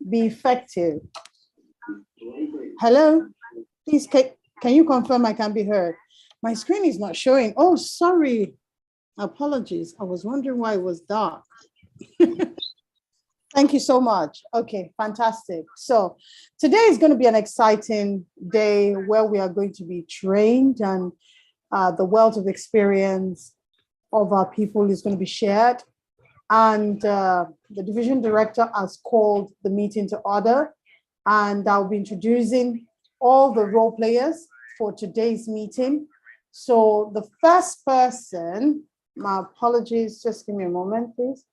be effective. Hello? Please, can you confirm I can be heard? My screen is not showing. Oh, sorry. Apologies. I was wondering why it was dark. Thank you so much. Okay, fantastic. So today is going to be an exciting day where we are going to be trained, and the wealth of experience of our people is going to be shared. And the division director has called the meeting to order, and I'll be introducing all the role players for today's meeting. So the first person, my apologies, just give me a moment, please.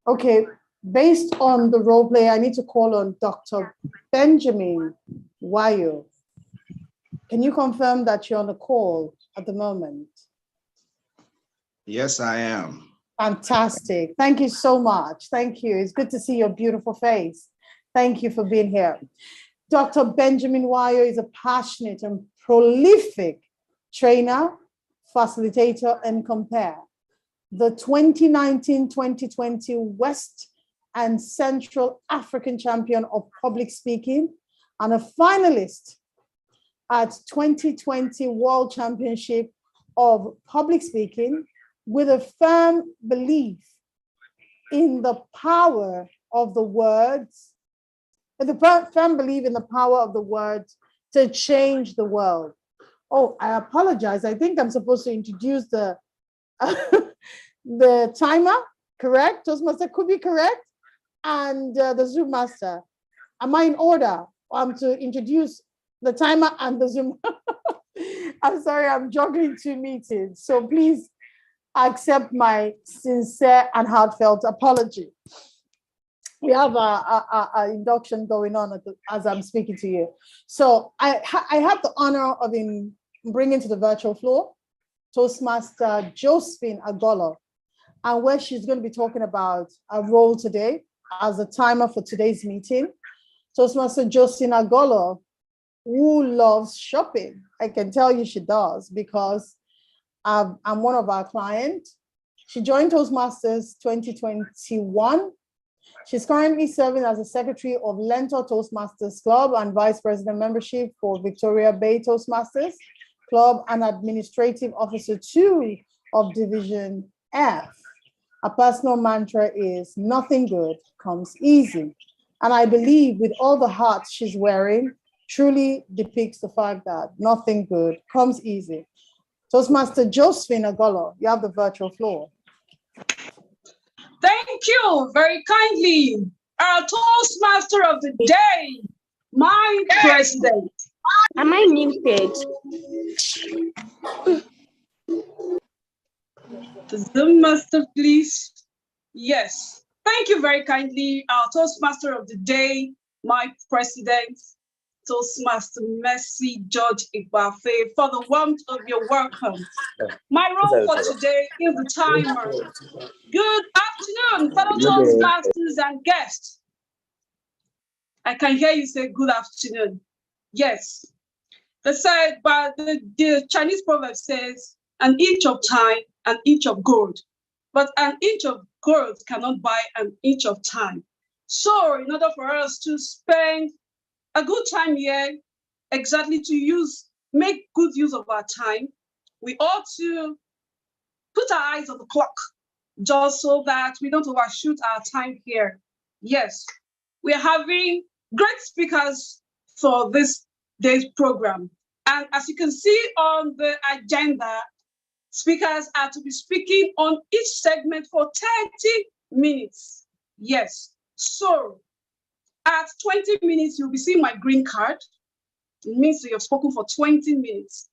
Okay, based on the role play, I need to call on Dr. Benjamin Wayo. Can you confirm that you're on the call at the moment? Yes, I am. Fantastic. Thank you so much. Thank you. It's good to see your beautiful face. Thank you for being here. Dr. Benjamin Wayo is a passionate and prolific trainer, facilitator, and compare. The 2019-2020 West and Central African Champion of Public Speaking and a finalist at 2020 World Championship of Public Speaking, with a firm belief in the power of the words, firm belief in the power of the words to change the world. Oh, I apologize. I think I'm supposed to introduce the the timer, correct? Toastmaster could be correct. And the Zoom master. Am I in order? To introduce the timer and the Zoom. I'm sorry, I'm juggling two meetings. So please accept my sincere and heartfelt apology. We have a induction going on as I'm speaking to you. So I have the honor of bringing to the virtual floor Toastmaster Josephine Agolo, and where she's going to be talking about a role today as a timer for today's meeting. Toastmaster Josephine Agolo, who loves shopping. I can tell you she does, because I'm one of our clients. She joined Toastmasters 2021. She's currently serving as the secretary of Lentor Toastmasters Club and vice president membership for Victoria Bay Toastmasters Club and administrative officer 2 of Division F. Her personal mantra is nothing good comes easy. And I believe with all the hats she's wearing, truly depicts the fact that nothing good comes easy. Toastmaster Josephine Agolo, you have the virtual floor. Thank you very kindly. Our Toastmaster of the day, my president. Am I muted? The Zoom master, please. Yes. Thank you very kindly. Our Toastmaster of the day, my president, Toastmaster Mercy George Igbafe, for the warmth of your welcome. My role for today is the timer. Good afternoon, fellow Toastmasters and guests. I can hear you say good afternoon. Yes. They said, but the Chinese proverb says, an inch of time, an inch of gold. But an inch of gold cannot buy an inch of time. So in order for us to spend a good time here, exactly to make good use of our time, we ought to put our eyes on the clock, just so that we don't overshoot our time here. Yes, we are having great speakers for this day's program. And as you can see on the agenda, speakers are to be speaking on each segment for 30 minutes. Yes, so at 20 minutes, you'll be seeing my green card. It means that you've spoken for 20 minutes.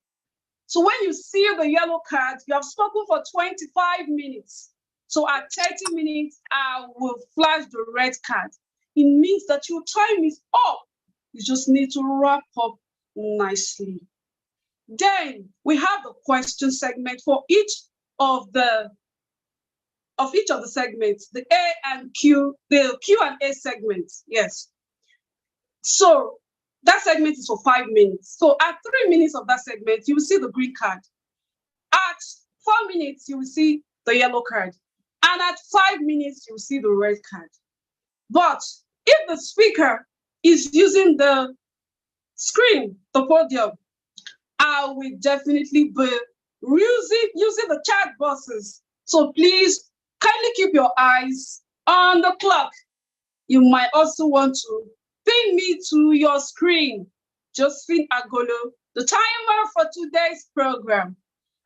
So when you see the yellow card, you have spoken for 25 minutes. So at 30 minutes, I will flash the red card. It means that your time is up. You just need to wrap up nicely. Then we have the question segment for each of the segments, the A and Q, the Q&A segments, yes. So that segment is for 5 minutes. So at 3 minutes of that segment, you will see the green card. At 4 minutes, you will see the yellow card. And at 5 minutes, you will see the red card. But if the speaker is using the screen, the podium, I will definitely be using the chat boxes. So please kindly keep your eyes on the clock. You might also want to pin me to your screen, Josephine Agolo, the timer for today's program.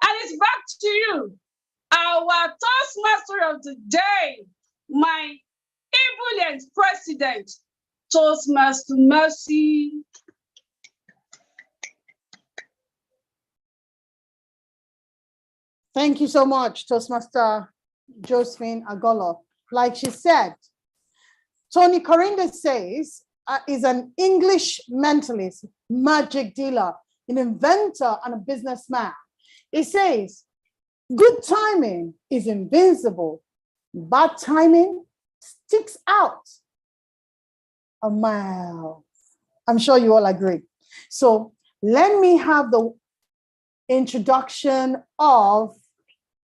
And it's back to you, our Toastmaster of the day, my ebullient president, Toastmaster Mercy. Thank you so much, Toastmaster Josephine Agolo. Like she said, Tony Corinda says is an English mentalist, magic dealer, an inventor, and a businessman. He says, good timing is invincible. Bad timing sticks out a mile. I'm sure you all agree. So let me have the introduction of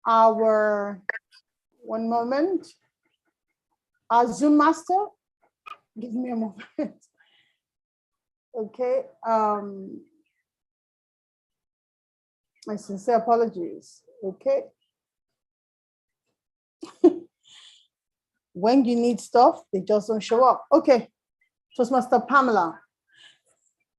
our, one moment, our Zoom master. Give me a moment. Okay. My sincere apologies. Okay. When you need stuff, they just don't show up. Okay. Toastmaster Pamela.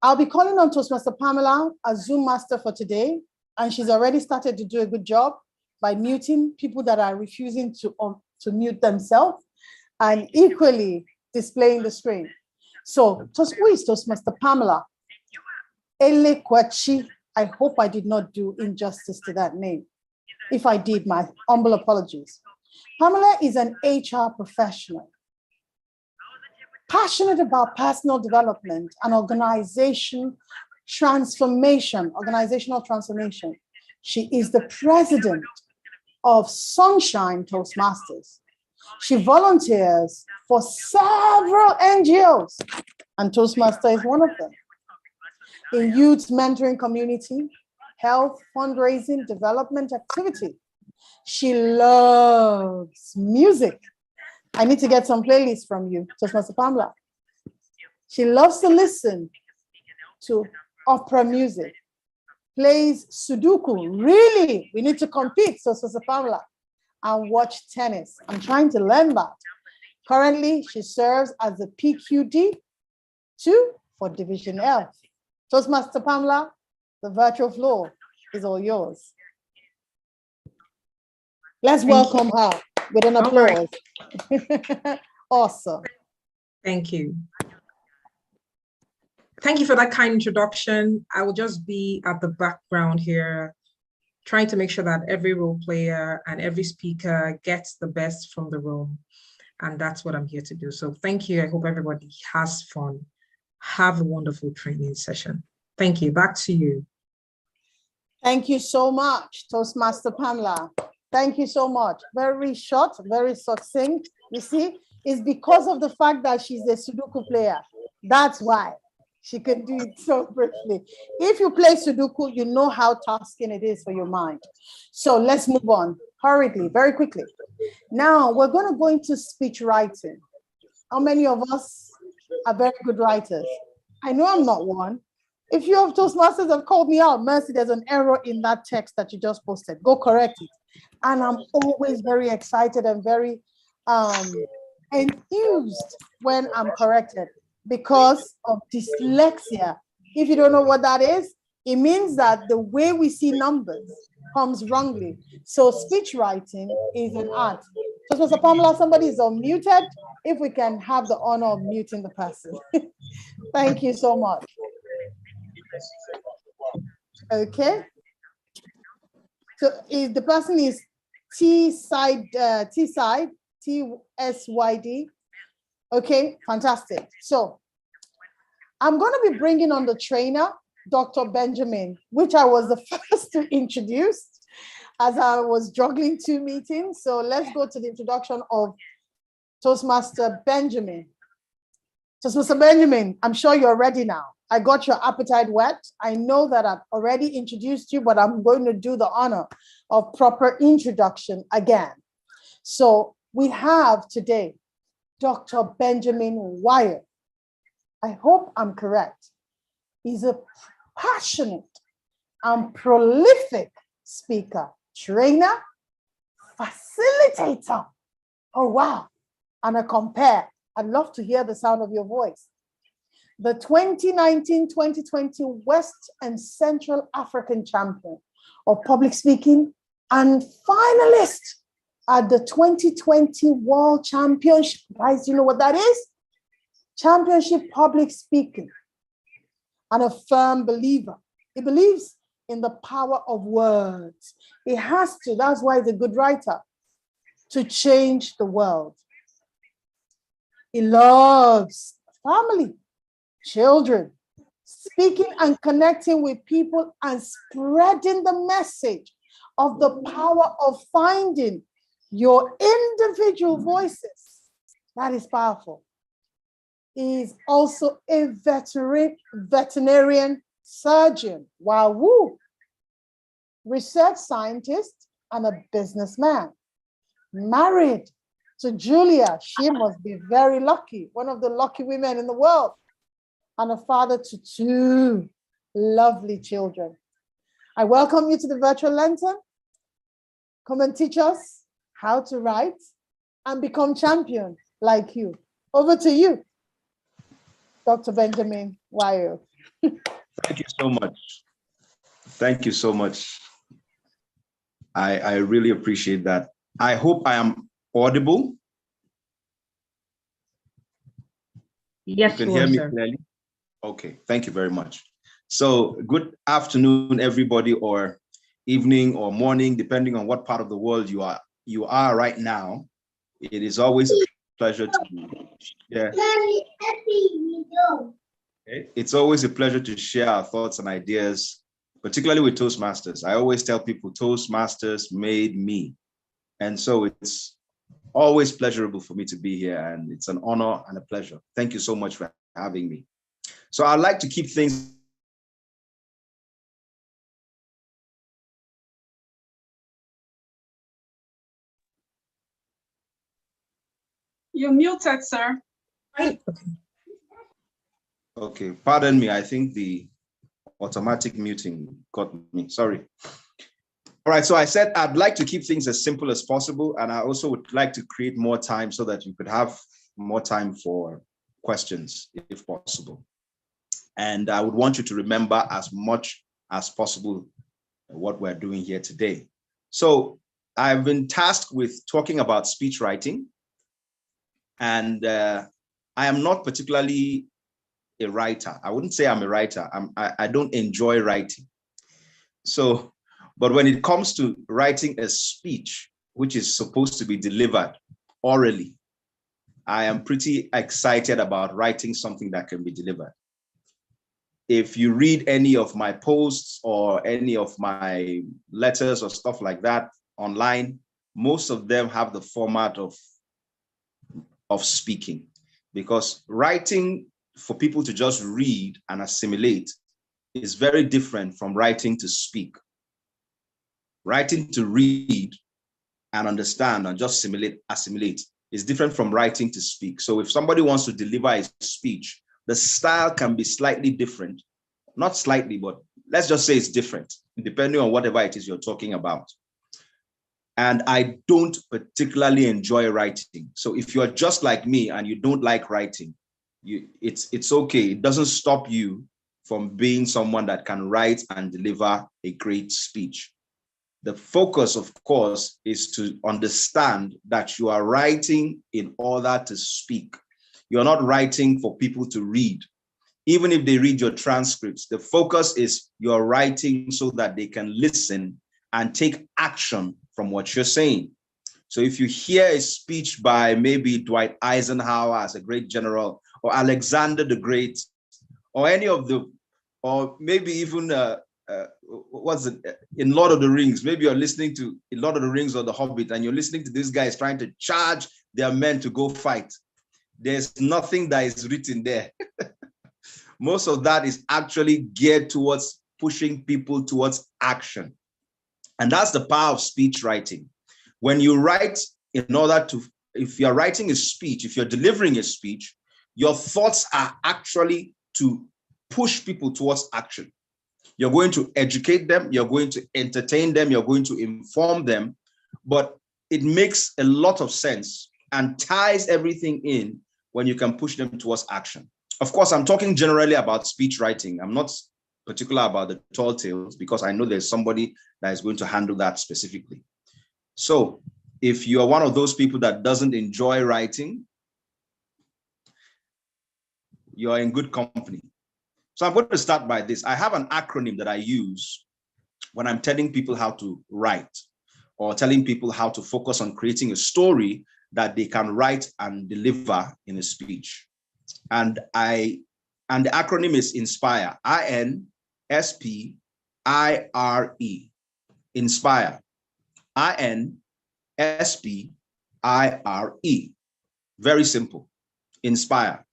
I'll be calling on Toastmaster Pamela as Zoom master for today, and she's already started to do a good job by muting people that are refusing to mute themselves, and equally displaying the screen. So, who is Toastmaster Pamela? Elekwachi. I hope I did not do injustice to that name. If I did, my humble apologies. Pamela is an HR professional, passionate about personal development and organizational transformation. She is the president of Sunshine Toastmasters. She volunteers for several NGOs, and Toastmaster is one of them. In youth mentoring community, health, fundraising, development activity. She loves music. I need to get some playlists from you, Toastmaster Pamela. She loves to listen to opera music, plays Sudoku. Really, we need to compete, Toastmaster Pamela, and watch tennis. I'm trying to learn that. Currently, she serves as the PQD 2 for Division F. Toastmaster Pamela, the virtual floor is all yours. Let's welcome her with an applause. Awesome. Thank you. Thank you for that kind introduction. I will just be at the background here, trying to make sure that every role player and every speaker gets the best from the room. And that's what I'm here to do. So thank you. I hope everybody has fun. Have a wonderful training session. Thank you. Back to you. Thank you so much, Toastmaster Pamela. Thank you so much. Very short, very succinct. You see, it's because of the fact that she's a Sudoku player. That's why she can do it so briefly. If you play Sudoku, you know how tasking it is for your mind. So let's move on hurriedly, very quickly. Now we're going to go into speech writing. How many of us are very good writers? I know I'm not one. If you have Toastmasters have called me out, Mercy, there's an error in that text that you just posted. Go correct it. And I'm always very excited and very enthused when I'm corrected because of dyslexia. If you don't know what that is, it means that the way we see numbers comes wrongly. So speech writing is an art. So, Mr. Pamela, somebody is unmuted. If we can have the honor of muting the person. Thank you so much. Okay. So if the person is Tsyd. Okay, fantastic. So I'm going to be bringing on the trainer, Dr. Benjamin, which I was the first to introduce as I was juggling 2 meetings. So let's go to the introduction of Toastmaster Benjamin. Toastmaster Benjamin, I'm sure you're ready now. I got your appetite whet. I know that I've already introduced you, but I'm going to do the honor of proper introduction again. So we have today Dr. Benjamin Wyatt, I hope I'm correct, is a passionate and prolific speaker, trainer, facilitator. Oh, wow. And a compare. I'd love to hear the sound of your voice. The 2019-2020 West and Central African champion of public speaking and finalist at the 2020 World Championship. Guys, do you know what that is? Championship public speaking. And a firm believer. He believes in the power of words. He has to, that's why he's a good writer, to change the world. He loves family, children, speaking and connecting with people and spreading the message of the power of finding your individual voices. That is powerful. He is also a veterinarian surgeon, wow, woo, research scientist, and a businessman. Married to Julia, she must be very lucky, one of the lucky women in the world, and a father to 2 lovely children. I welcome you to the virtual lantern. Come and teach us how to write and become champion like you. Over to you, Dr. Benjamin Wyatt. Thank you so much. Thank you so much. I really appreciate that. I hope I am audible. Yes, you can hear me sir. clearly. Okay, thank you very much. So good afternoon, everybody, or evening or morning, depending on what part of the world you are right now. It is always a pleasure to share. It's always a pleasure to share our thoughts and ideas, particularly with Toastmasters. I always tell people Toastmasters made me. And so it's always pleasurable for me to be here, and it's an honor and a pleasure. Thank you so much for having me. So I'd like to keep things You're muted, sir. Okay, pardon me. I think the automatic muting got me. Sorry. All right, so I said I'd like to keep things as simple as possible, and I also would like to create more time so that you could have more time for questions, if possible. And I would want you to remember as much as possible what we're doing here today. So I've been tasked with talking about speech writing, and I am not particularly a writer. I wouldn't say I'm a writer. I don't enjoy writing. So, but when it comes to writing a speech, which is supposed to be delivered orally, I am pretty excited about writing something that can be delivered. If you read any of my posts or any of my letters or stuff like that online, most of them have the format of speaking, because writing for people to just read and assimilate is very different from writing to speak. Writing to read and understand and just assimilate is different from writing to speak. So if somebody wants to deliver a speech, the style can be slightly different. Not slightly, but let's just say it's different, depending on whatever it is you're talking about. And I don't particularly enjoy writing. So if you're just like me and you don't like writing, it's okay. It doesn't stop you from being someone that can write and deliver a great speech. The focus, of course, is to understand that you are writing in order to speak. You're not writing for people to read. Even if they read your transcripts, the focus is you're writing so that they can listen and take action from what you're saying. So if you hear a speech by maybe Dwight Eisenhower as a great general, or Alexander the Great, or any of the, or maybe even what's it in Lord of the Rings? Maybe you're listening to Lord of the Rings or The Hobbit, and you're listening to these guys trying to charge their men to go fight. There's nothing that is written there. Most of that is actually geared towards pushing people towards action. And that's the power of speech writing. When you write in order to if you're writing a speech, if you're delivering a speech, your thoughts are actually to push people towards action. You're going to educate them, you're going to entertain them, you're going to inform them, but it makes a lot of sense and ties everything in when you can push them towards action. Of course, I'm talking generally about speech writing. I'm not particular about the tall tales because I know there's somebody that is going to handle that specifically. So if you are one of those people that doesn't enjoy writing, you're in good company. So I'm going to start by this. I have an acronym that I use when I'm telling people how to write or telling people how to focus on creating a story that they can write and deliver in a speech. And the acronym is INSPIRE, INSPIRE, INSPIRE, INSPIRE. Very simple. INSPIRE,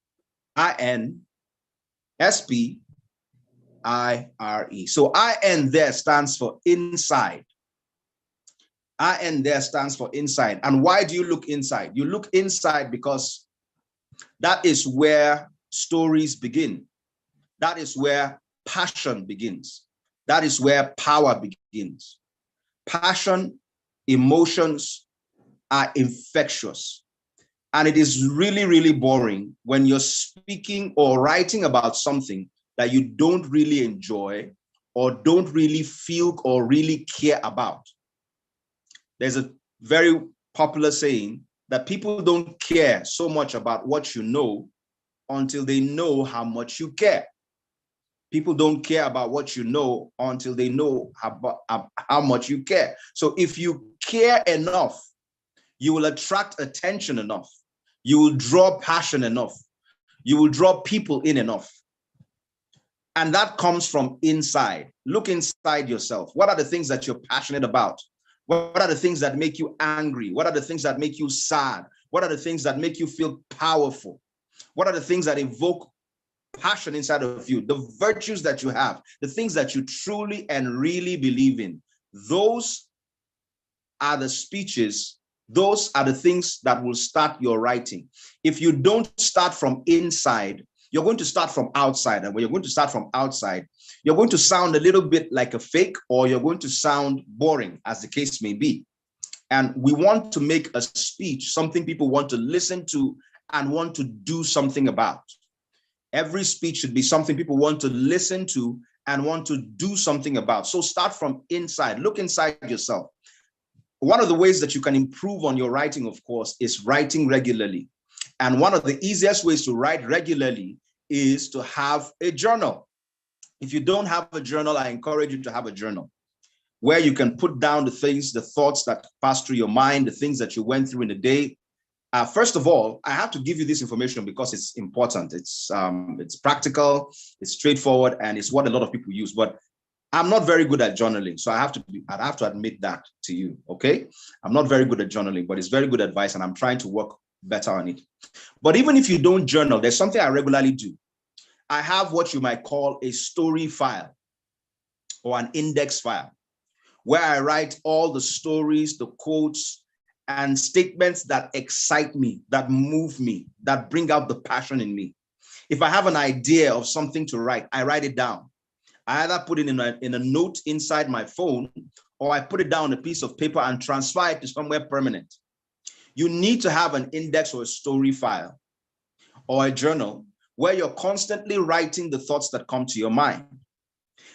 INSPIRE. So IN there stands for inside. IN there stands for inside. And why do you look inside? You look inside because that is where stories begin. That is where passion begins. That is where power begins. Passion, emotions are infectious. And it is really, really boring when you're speaking or writing about something that you don't really enjoy or don't really feel or really care about. There's a very popular saying that people don't care so much about what you know until they know how much you care. People don't care about what you know until they know how much you care. So if you care enough, you will attract attention enough. You will draw passion enough. You will draw people in enough. And that comes from inside. Look inside yourself. What are the things that you're passionate about? What are the things that make you angry? What are the things that make you sad? What are the things that make you feel powerful? What are the things that evoke passion inside of you? The virtues that you have, the things that you truly and really believe in. Those are the speeches. Those are the things that will start your writing. If you don't start from inside, you're going to start from outside. And when you're going to start from outside, you're going to sound a little bit like a fake, or you're going to sound boring, as the case may be. And we want to make a speech something people want to listen to and want to do something about. Every speech should be something people want to listen to and want to do something about. So start from inside. Look inside yourself. One of the ways that you can improve on your writing, of course, is writing regularly. And one of the easiest ways to write regularly is to have a journal. If you don't have a journal, I encourage you to have a journal where you can put down the things, the thoughts that pass through your mind, the things that you went through in the day. First of all, I have to give you this information because it's important. It's practical, it's straightforward, and it's what a lot of people use. But I'm not very good at journaling, so I'd have to admit that to you. Okay, I'm not very good at journaling, but it's very good advice, and I'm trying to work better on it. But even if you don't journal, there's something I regularly do. I have what you might call a story file or an index file, where I write all the stories, the quotes, and statements that excite me, that move me, that bring out the passion in me. If I have an idea of something to write, I write it down. I either put it in a note inside my phone, or I put it down on a piece of paper and transfer it to somewhere permanent. You need to have an index or a story file or a journal where you're constantly writing the thoughts that come to your mind.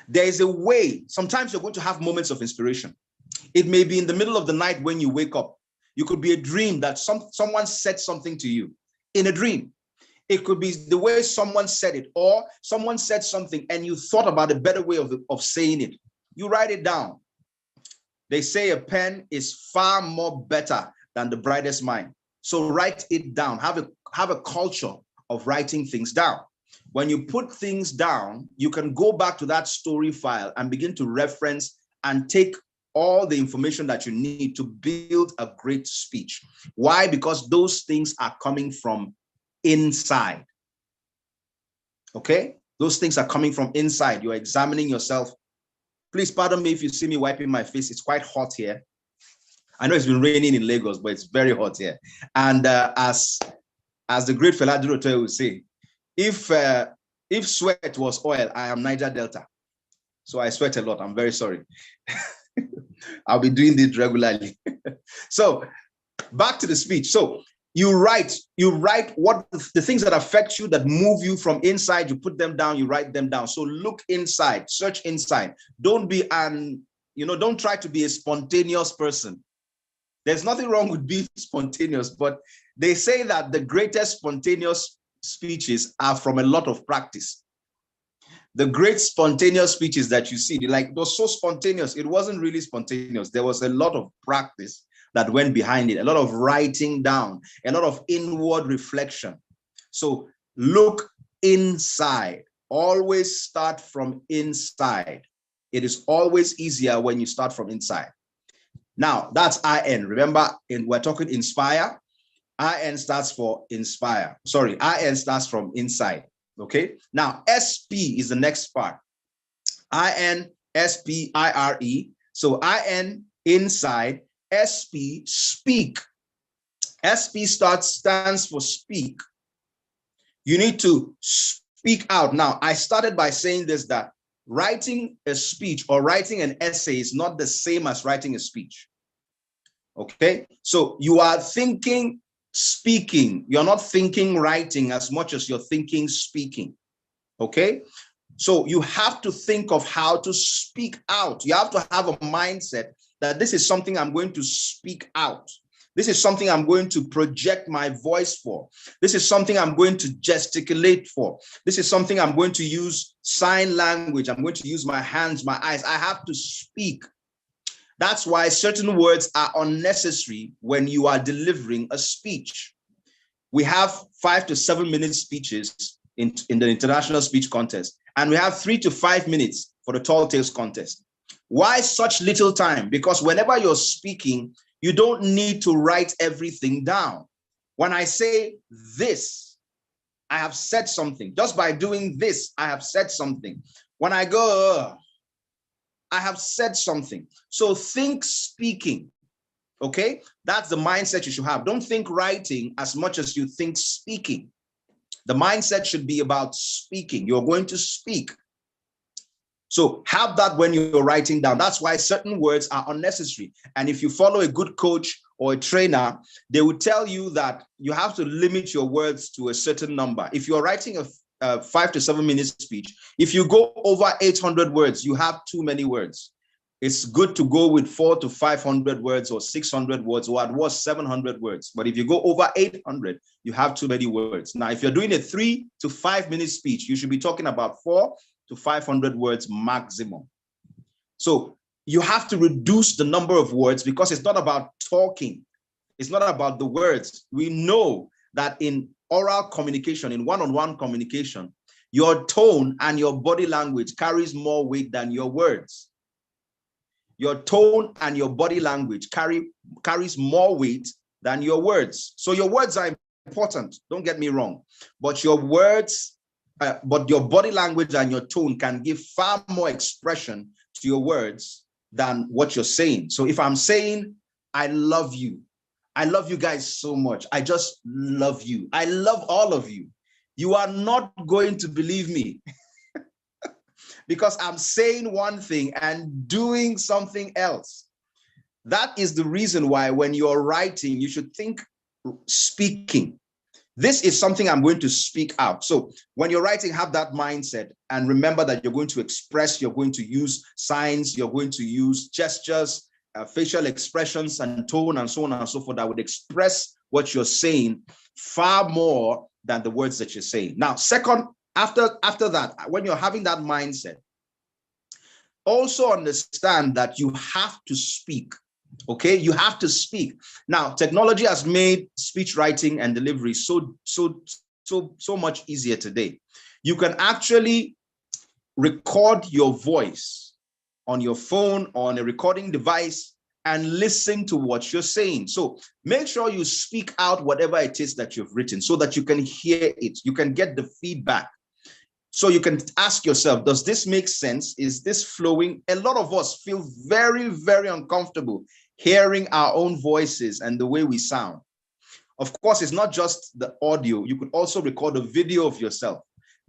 There is a way, sometimes you're going to have moments of inspiration. It may be in the middle of the night when you wake up. You could be a dream that someone said something to you in a dream. It could be the way someone said it, or someone said something and you thought about a better way of saying it. You write it down. They say a pen is far more better than the brightest mind. So write it down. Have a culture of writing things down. When you put things down, you can go back to that story file and begin to reference and take all the information that you need to build a great speech. Why? Because those things are coming from inside. Okay? Those things are coming from inside. You're examining yourself. Please pardon me if you see me wiping my face. It's quite hot here. I know it's been raining in Lagos, but it's very hot here. And as the great Fela Durotoye would say, if sweat was oil, I am Niger Delta. So I sweat a lot. I'm very sorry. I'll be doing this regularly. So back to the speech. So you write what the things that affect you, that move you from inside, you put them down, you write them down. So look inside, search inside. Don't try to be a spontaneous person. There's nothing wrong with being spontaneous, but they say that the greatest spontaneous speeches are from a lot of practice. The great spontaneous speeches that you see, it was so spontaneous. It wasn't really spontaneous. There was a lot of practice that went behind it, a lot of writing down, a lot of inward reflection. So look inside. Always start from inside. It is always easier when you start from inside. Now, that's IN. Remember, we're talking inspire. IN stands for inspire. Sorry, IN stands from inside. Okay. Now, SP is the next part. INSPIRE. So IN, inside. SP, speak. SP stands for speak. You need to speak out. Now, I started by saying this, that writing a speech or writing an essay is not the same as writing a speech. Okay, so you are thinking speaking. You're not thinking writing as much as you're thinking speaking. Okay, so you have to think of how to speak out. You have to have a mindset that this is something I'm going to speak out. This is something I'm going to project my voice for. This is something I'm going to gesticulate for. This is something I'm going to use sign language. I'm going to use my hands, my eyes. I have to speak. That's why certain words are unnecessary when you are delivering a speech. We have 5 to 7 minute speeches in the international speech contest, and we have 3 to 5 minutes for the tall tales contest. Why such little time? Because whenever you're speaking, you don't need to write everything down. When I say this, I have said something. Just by doing this, I have said something. When I go, I have said something. So think speaking, okay? That's the mindset you should have. Don't think writing as much as you think speaking. The mindset should be about speaking. You're going to speak. So have that when you're writing down. That's why certain words are unnecessary. And if you follow a good coach or a trainer, they will tell you that you have to limit your words to a certain number. If you're writing a 5 to 7 minute speech, if you go over 800 words, you have too many words. It's good to go with 400 to 500 words or 600 words, or at worst 700 words. But if you go over 800, you have too many words. Now, if you're doing a 3 to 5 minute speech, you should be talking about 400 to 500 words maximum. So you have to reduce the number of words because it's not about talking. It's not about the words. We know that in oral communication, in one-on-one communication, your tone and your body language carries more weight than your words. Your tone and your body language carries more weight than your words. So your words are important, don't get me wrong, but your words, but your body language and your tone can give far more expression to your words than what you're saying. So if I'm saying, I love you guys so much, I just love you, I love all of you, you are not going to believe me because I'm saying one thing and doing something else. That is the reason why when you're writing, you should think speaking. This is something I'm going to speak out. So when you're writing, have that mindset and remember that you're going to express, you're going to use signs, you're going to use gestures, facial expressions and tone and so on and so forth that would express what you're saying far more than the words that you're saying. Now, second, after that, when you're having that mindset, also understand that you have to speak. Okay, you have to speak. Now, technology has made speech writing and delivery so much easier today. You can actually record your voice on your phone or on a recording device and listen to what you're saying. So make sure you speak out whatever it is that you've written so that you can hear it. You can get the feedback. So you can ask yourself, does this make sense? Is this flowing? A lot of us feel very, very uncomfortable hearing our own voices and the way we sound. Of course, it's not just the audio. You could also record a video of yourself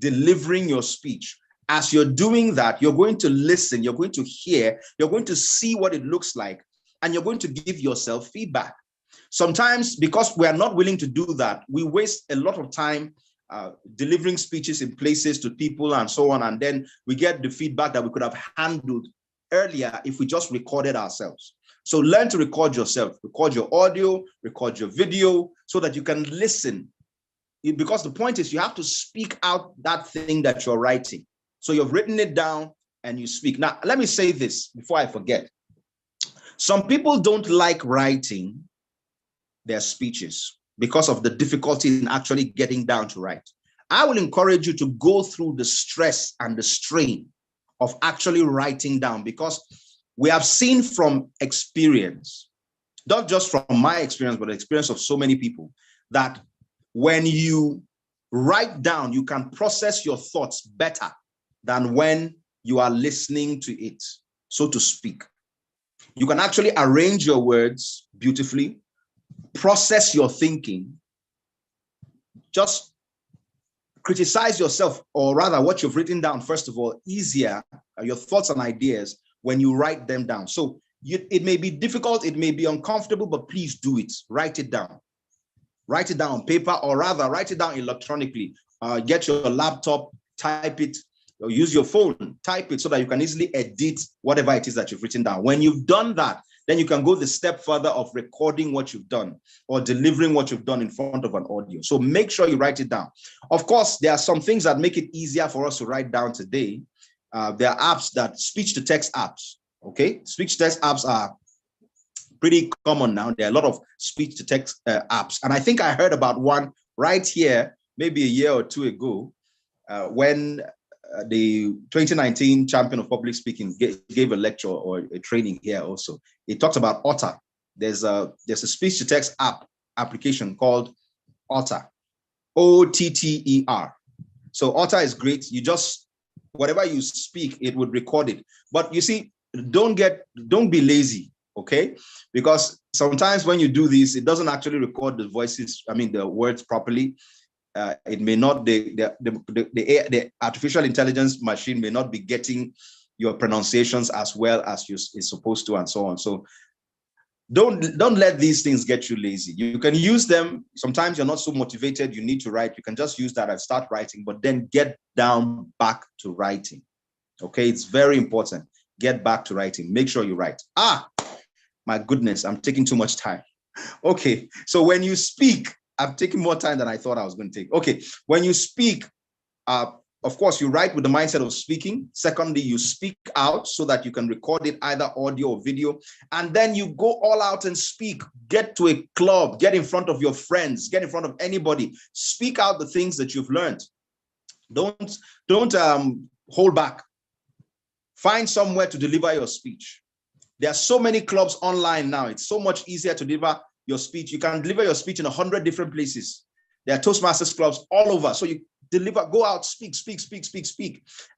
delivering your speech. As you're doing that, you're going to listen, you're going to hear, you're going to see what it looks like, and you're going to give yourself feedback. Sometimes, because we are not willing to do that, we waste a lot of time delivering speeches in places to people and so on, and then we get the feedback that we could have handled earlier if we just recorded ourselves. So learn to record yourself, record your audio, record your video, so that you can listen. Because the point is, you have to speak out that thing that you're writing. So you've written it down and you speak. Now, let me say this before I forget. Some people don't like writing their speeches because of the difficulty in actually getting down to write. I will encourage you to go through the stress and the strain of actually writing down, because we have seen from experience, not just from my experience, but the experience of so many people, that when you write down, you can process your thoughts better than when you are listening to it, so to speak. You can actually arrange your words beautifully, process your thinking, just criticize yourself, or rather what you've written down, first of all, easier, your thoughts and ideas, when you write them down. So it may be difficult, it may be uncomfortable, but please do it. Write it down. Write it down on paper, or rather write it down electronically. Get your laptop, type it, or use your phone, type it, so that you can easily edit whatever it is that you've written down. When you've done that, then you can go the step further of recording what you've done or delivering what you've done in front of an audio. So make sure you write it down. Of course, there are some things that make it easier for us to write down today. There are apps that speech-to-text apps, okay? Speech-to-text apps are pretty common now. There are a lot of speech-to-text apps. And I think I heard about one right here, maybe a year or two ago, when the 2019 champion of public speaking gave a lecture or a training here also. It talks about Otter. There's a speech-to-text application called Otter, Otter. So Otter is great. You just, whatever you speak, it would record it. But you see, don't be lazy, okay? Because sometimes when you do this, it doesn't actually record the voices, the words properly. It may not, the artificial intelligence machine may not be getting your pronunciations as well as it's supposed to, and so on. So don't let these things get you lazy. You can use them. Sometimes you're not so motivated, you need to write. You can just use that and start writing, but then get down back to writing. Okay, it's very important. Get back to writing. Make sure you write. My goodness, I'm taking too much time. Okay, so when you speak, I'm taking more time than I thought I was going to take. Okay, when you speak, of course, you write with the mindset of speaking. Secondly, you speak out so that you can record it, either audio or video. And then you go all out and speak. Get to a club, get in front of your friends, get in front of anybody. Speak out the things that you've learned. Don't hold back. Find somewhere to deliver your speech. There are so many clubs online now. It's so much easier to deliver your speech. You can deliver your speech in 100 different places. There are Toastmasters clubs all over. So you deliver, go out, speak,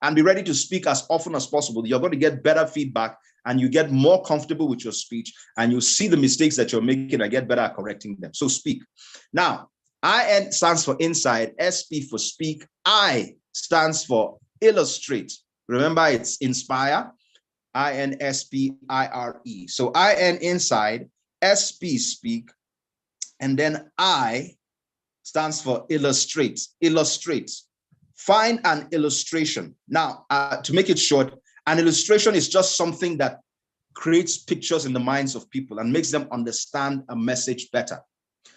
and be ready to speak as often as possible. You're going to get better feedback, and you get more comfortable with your speech, and you see the mistakes that you're making and get better at correcting them. So speak. Now, IN stands for inside, SP for speak, I stands for illustrate. Remember, it's inspire, INSPIRE. So IN inside, SP speak, and then I stands for illustrate. Illustrate. Find an illustration. Now, to make it short, an illustration is just something that creates pictures in the minds of people and makes them understand a message better.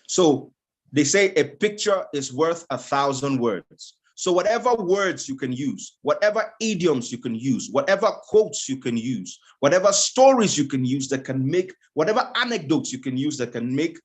So they say a picture is worth 1,000 words. So whatever words you can use, whatever idioms you can use, whatever quotes you can use, whatever stories you can use that can make, whatever anecdotes you can use that can make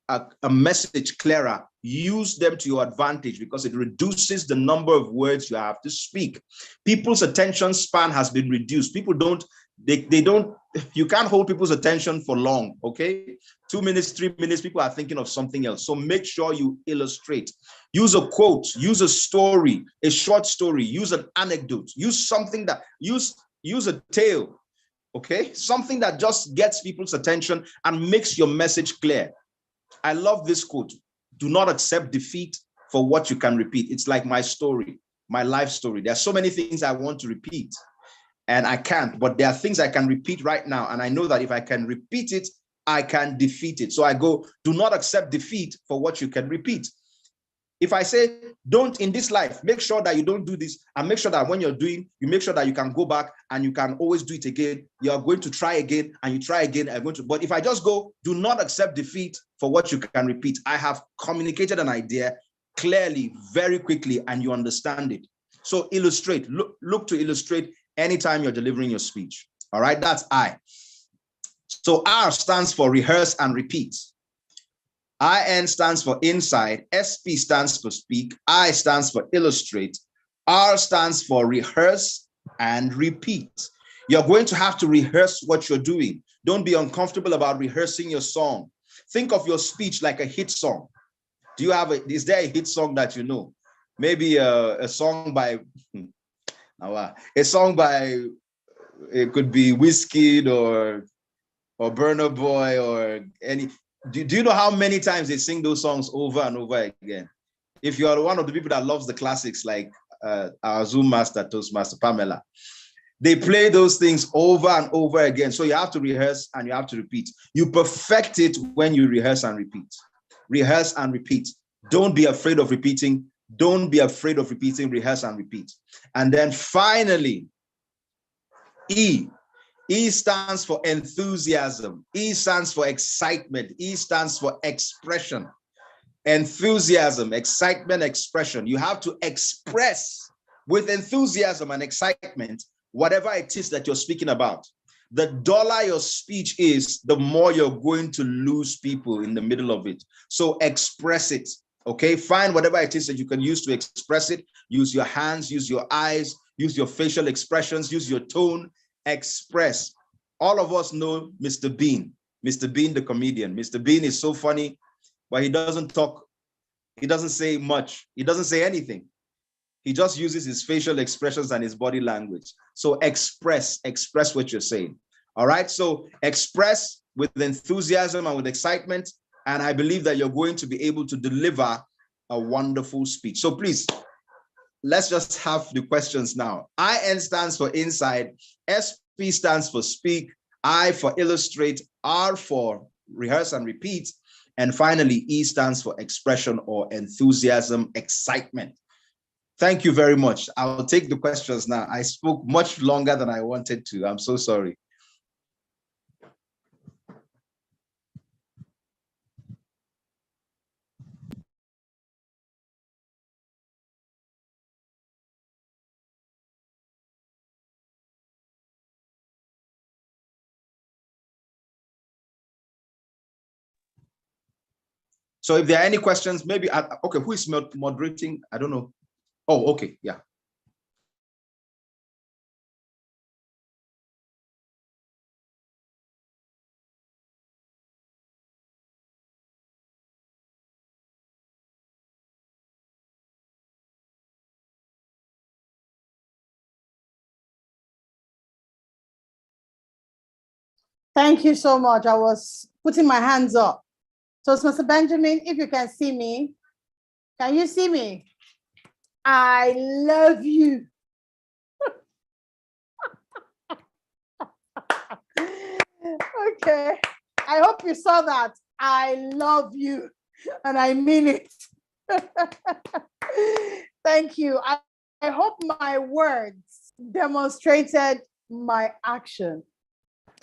a message clearer, use them to your advantage, because it reduces the number of words you have to speak. People's attention span has been reduced. People don't, you can't hold people's attention for long, okay? 2 minutes, 3 minutes, people are thinking of something else. So make sure you illustrate. Use a quote, use a story, a short story, use an anecdote, use something that, use a tale. Okay, something that just gets people's attention and makes your message clear. I love this quote. Do not accept defeat for what you can repeat. It's like my story, my life story. There are so many things I want to repeat and I can't, but there are things I can repeat right now. And I know that if I can repeat it, I can defeat it. So I go, do not accept defeat for what you can repeat. If I say, don't in this life, make sure that you don't do this, and make sure that when you're doing, you make sure that you can go back and you can always do it again. You're going to try again and you try again. But if I just go, do not accept defeat for what you can repeat. I have communicated an idea clearly, very quickly, and you understand it. So illustrate, look to illustrate anytime you're delivering your speech. All right, that's I. So R stands for rehearse and repeat. IN stands for inside, SP stands for speak, I stands for illustrate, R stands for rehearse and repeat. You're going to have to rehearse what you're doing. Don't be uncomfortable about rehearsing your song. Think of your speech like a hit song. Do you have is there a hit song that you know? Maybe a song by, it could be Wizkid or Burna Boy or any. Do you know how many times they sing those songs over and over again? If you are one of the people that loves the classics, like our Zoom master, Toastmaster Pamela, they play those things over and over again. So you have to rehearse and you have to repeat. You perfect it when you rehearse and repeat. Rehearse and repeat. Don't be afraid of repeating. Don't be afraid of repeating. Rehearse and repeat. And then finally, E. E stands for enthusiasm. E stands for excitement. E stands for expression. Enthusiasm, excitement, expression. You have to express with enthusiasm and excitement whatever it is that you're speaking about. The duller your speech is, the more you're going to lose people in the middle of it. So express it, okay? Find whatever it is that you can use to express it. Use your hands, use your eyes, use your facial expressions, use your tone. Express. All of us know Mr. Bean, the comedian. Mr. Bean is so funny, but he doesn't talk. He doesn't say much. He doesn't say anything. He just uses his facial expressions and his body language. So express what you're saying. All right. So express with enthusiasm and with excitement. And I believe that you're going to be able to deliver a wonderful speech. So please, let's just have the questions now. IN stands for inside, SP stands for speak, I for illustrate, R for rehearse and repeat, and finally, E stands for expression or enthusiasm, excitement. Thank you very much. I'll take the questions now. I spoke much longer than I wanted to. I'm so sorry. So if there are any questions, maybe, okay, who is moderating? I don't know. Oh, okay, yeah. Thank you so much. I was putting my hands up. So, Mr. Benjamin, if you can see me, can you see me? I love you. Okay. I hope you saw that. I love you. And I mean it. Thank you. I hope my words demonstrated my action.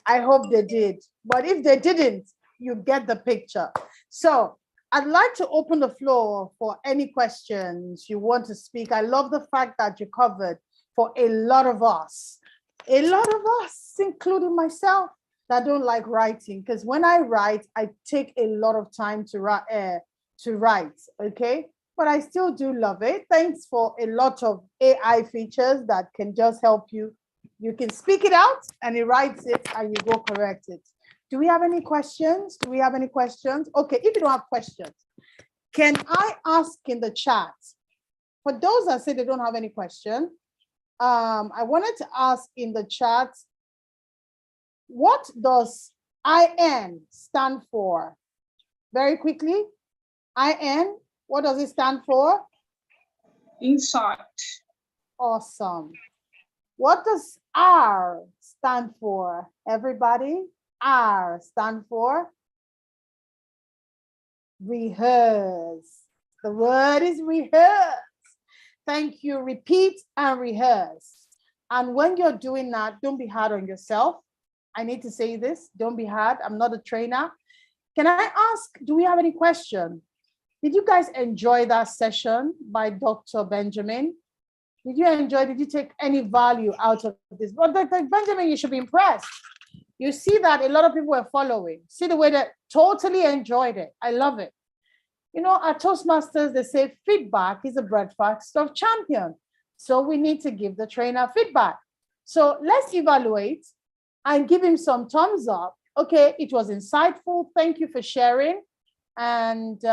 I hope they did. But if they didn't, you get the picture. So I'd like to open the floor for any questions you want to speak. I love the fact that you covered for a lot of us, including myself, that don't like writing. Because when I write, I take a lot of time to write, okay? But I still do love it. Thanks for a lot of AI features that can just help you. You can speak it out and it writes it and you go correct it. Do we have any questions? Okay, if you don't have questions, can I ask in the chat? For those that say they don't have any question, I wanted to ask in the chat, What does IN stand for? Very quickly. IN, what does it stand for? Inside. Awesome. What does R stand for? Everybody? R stand for? Rehearse. The word is rehearse. Thank you. Repeat and rehearse. And when you're doing that, don't be hard on yourself. I need to say this. Don't be hard. I'm not a trainer. Can I ask, do we have any questions? Did you guys enjoy that session by Dr. Benjamin? Did you take any value out of this? Well, Dr. Benjamin, you should be impressed. You see that a lot of people were following. See the way that totally enjoyed it. I love it. You know, at Toastmasters, they say feedback is a breakfast of champion. So we need to give the trainer feedback. So let's evaluate and give him some thumbs up. Okay, it was insightful. Thank you for sharing. And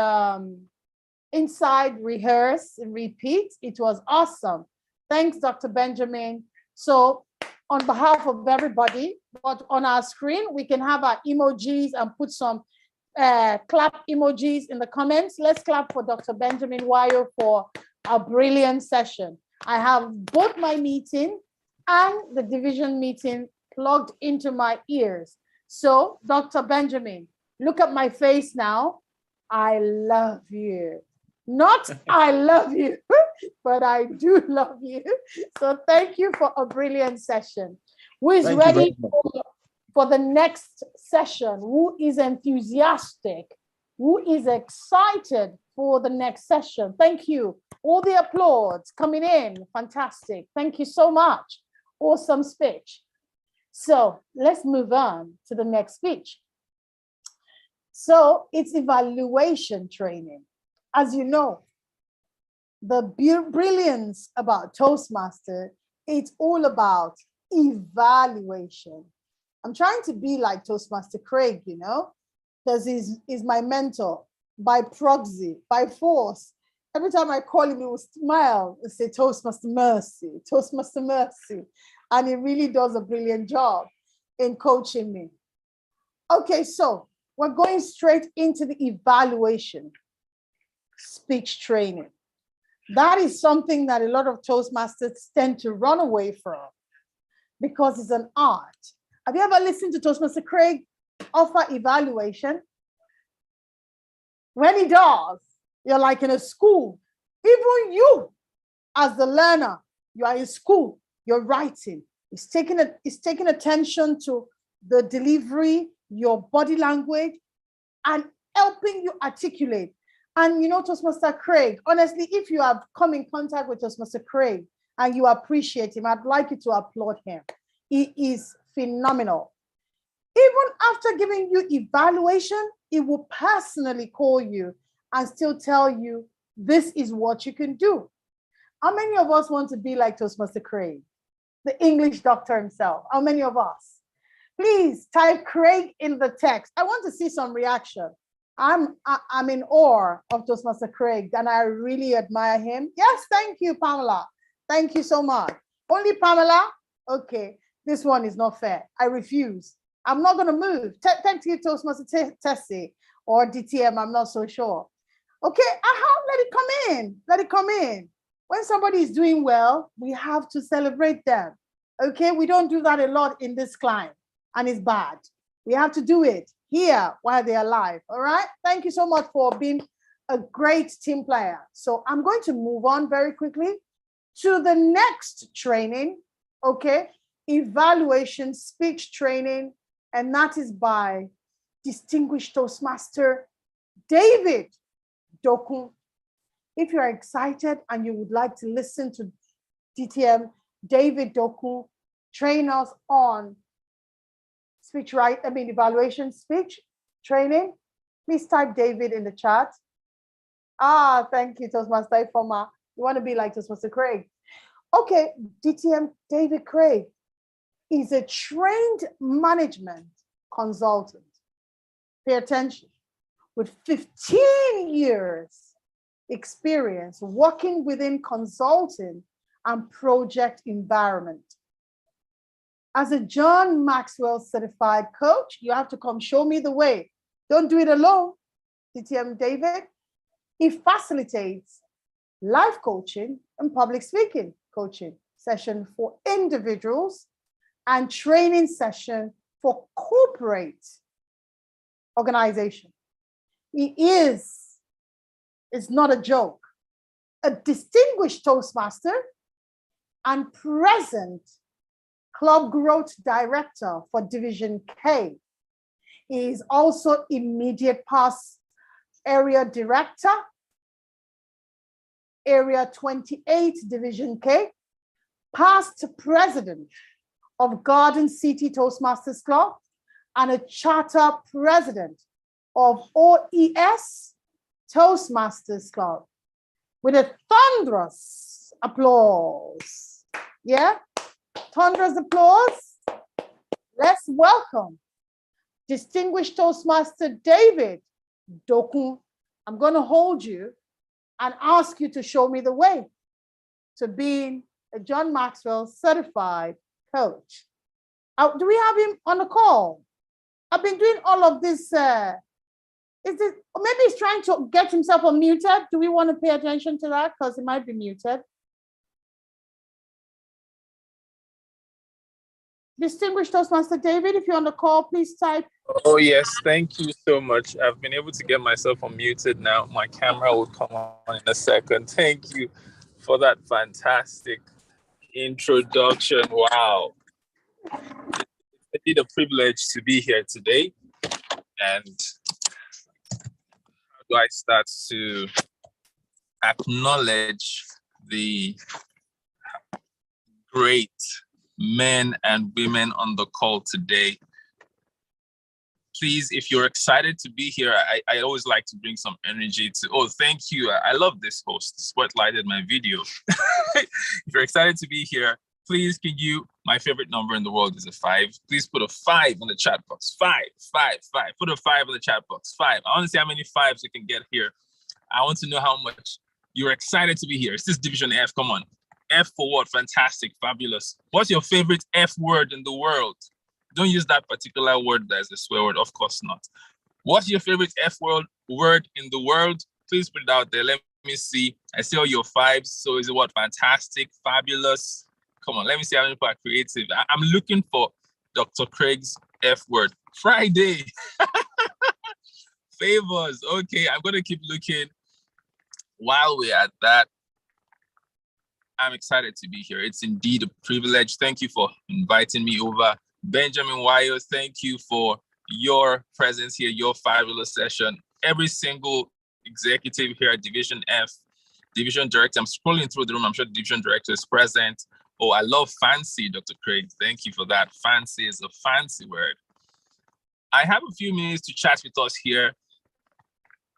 inside, rehearse and repeat. It was awesome. Thanks, Dr. Benjamin. So on behalf of everybody, but on our screen, we can have our emojis and put some clap emojis in the comments. Let's clap for Dr. Benjamin Wayo for a brilliant session. I have both my meeting and the division meeting plugged into my ears. So, Dr. Benjamin, look at my face now. I love you. Not I love you, but I do love you. So thank you for a brilliant session. Who is ready for the next session? Who is enthusiastic? Who is excited for the next session? Thank you. All the applause coming in. Fantastic. Thank you so much. Awesome speech. So let's move on to the next speech. So it's evaluation training. As you know, the brilliance about Toastmaster, it's all about evaluation. I'm trying to be like Toastmaster Craig, you know, because he's my mentor by proxy, by force. Every time I call him, he will smile and say, Toastmaster Mercy, Toastmaster Mercy. And he really does a brilliant job in coaching me. Okay, so we're going straight into the evaluation speech training. That is something that a lot of Toastmasters tend to run away from because it's an art. Have you ever listened to Toastmaster Craig offer evaluation? When he does, you're like in a school. Even you, as the learner, you are in school, you're writing. It's taking attention to the delivery, your body language, and helping you articulate. And you know, Toastmaster Craig, honestly, if you have come in contact with Toastmaster Craig and you appreciate him, I'd like you to applaud him. He is phenomenal. Even after giving you evaluation, he will personally call you and still tell you, this is what you can do. How many of us want to be like Toastmaster Craig, the English doctor himself? How many of us? Please type Craig in the text. I want to see some reaction. I'm in awe of Toastmaster Craig and I really admire him. Yes, thank you, Pamela. Thank you so much. Only Pamela? Okay, this one is not fair. I refuse. I'm not going to move. Thank you, Toastmaster Tessie or DTM. I'm not so sure. Okay, let it come in. Let it come in. When somebody is doing well, we have to celebrate them. Okay, we don't do that a lot in this climb and it's bad. We have to do it here while they're alive. All right. Thank you so much for being a great team player. So I'm going to move on very quickly to the next training. Okay. Evaluation speech training. And that is by distinguished Toastmaster David Doku. If you're excited and you would like to listen to DTM David Doku train us on evaluation speech training, please type David in the chat. Thank you, Toastmaster Ifoma. You want to be like Toastmaster Craig. Okay, DTM David Craig is a trained management consultant. Pay attention. With 15 years experience working within consulting and project environment. As a John Maxwell certified coach, you have to come show me the way. Don't do it alone, DTM David. He facilitates life coaching and public speaking coaching session for individuals and training session for corporate organization. He is, it's not a joke, a distinguished Toastmaster and present Club Growth Director for Division K. He is also immediate past Area Director, Area 28, Division K, past President of Garden City Toastmasters Club, and a charter president of OES Toastmasters Club. With a thunderous applause. Yeah? Thunderous applause. Let's welcome distinguished Toastmaster David Dokun. I'm going to hold you and ask you to show me the way to being a John Maxwell certified coach. Do we have him on the call? I've been doing all of this. Maybe he's trying to get himself unmuted. Do we want to pay attention to that? Because he might be muted. Distinguished Toastmaster David, if you're on the call, please type. Oh, yes. Thank you so much. I've been able to get myself unmuted now. My camera will come on in a second. Thank you for that fantastic introduction. Wow. It's indeed a privilege to be here today. And how do I start to acknowledge the great men and women on the call today? Please, if you're excited to be here, I always like to bring some energy to, oh, thank you. I love this host, spotlighted my video. If you're excited to be here, please, can you, my favorite number in the world is a 5. Please put a 5 on the chat box. 5, 5, 5. Put a 5 on the chat box. 5. I want to see how many 5s we can get here. I want to know how much you're excited to be here. It's this Division F, come on. F for what? Fantastic, fabulous. What's your favorite F word in the world? Don't use that particular word as a swear word, of course not. What's your favorite F word in the world? Please put it out there. Let me see. I see all your 5s. So is it what? Fantastic, fabulous. Come on, let me see how many people are creative. I'm looking for Dr. Craig's F word. Friday. Favors. Okay, I'm going to keep looking. While we're at that, I'm excited to be here. It's indeed a privilege. Thank you for inviting me over. Benjamin Wayo, thank you for your presence here, your fabulous session. Every single executive here at Division F, Division Director, I'm scrolling through the room. I'm sure the Division Director is present. Oh, I love fancy, Dr. Craig. Thank you for that. Fancy is a fancy word. I have a few minutes to chat with us here.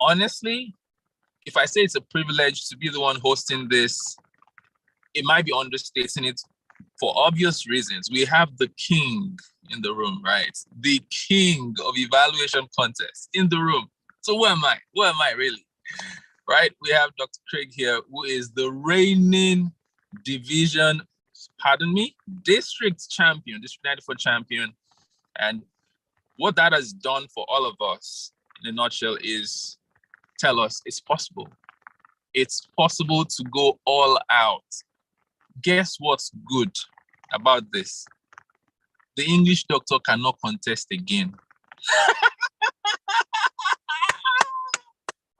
Honestly, if I say it's a privilege to be the one hosting this, it might be understating it for obvious reasons. We have the king in the room, right? The king of evaluation contests in the room. So who am I? Who am I really? Right? We have Dr. Craig here, who is the reigning division, district champion, district 94 champion. And what that has done for all of us in a nutshell is tell us it's possible. It's possible to go all out. Guess what's good about this? The English doctor cannot contest again.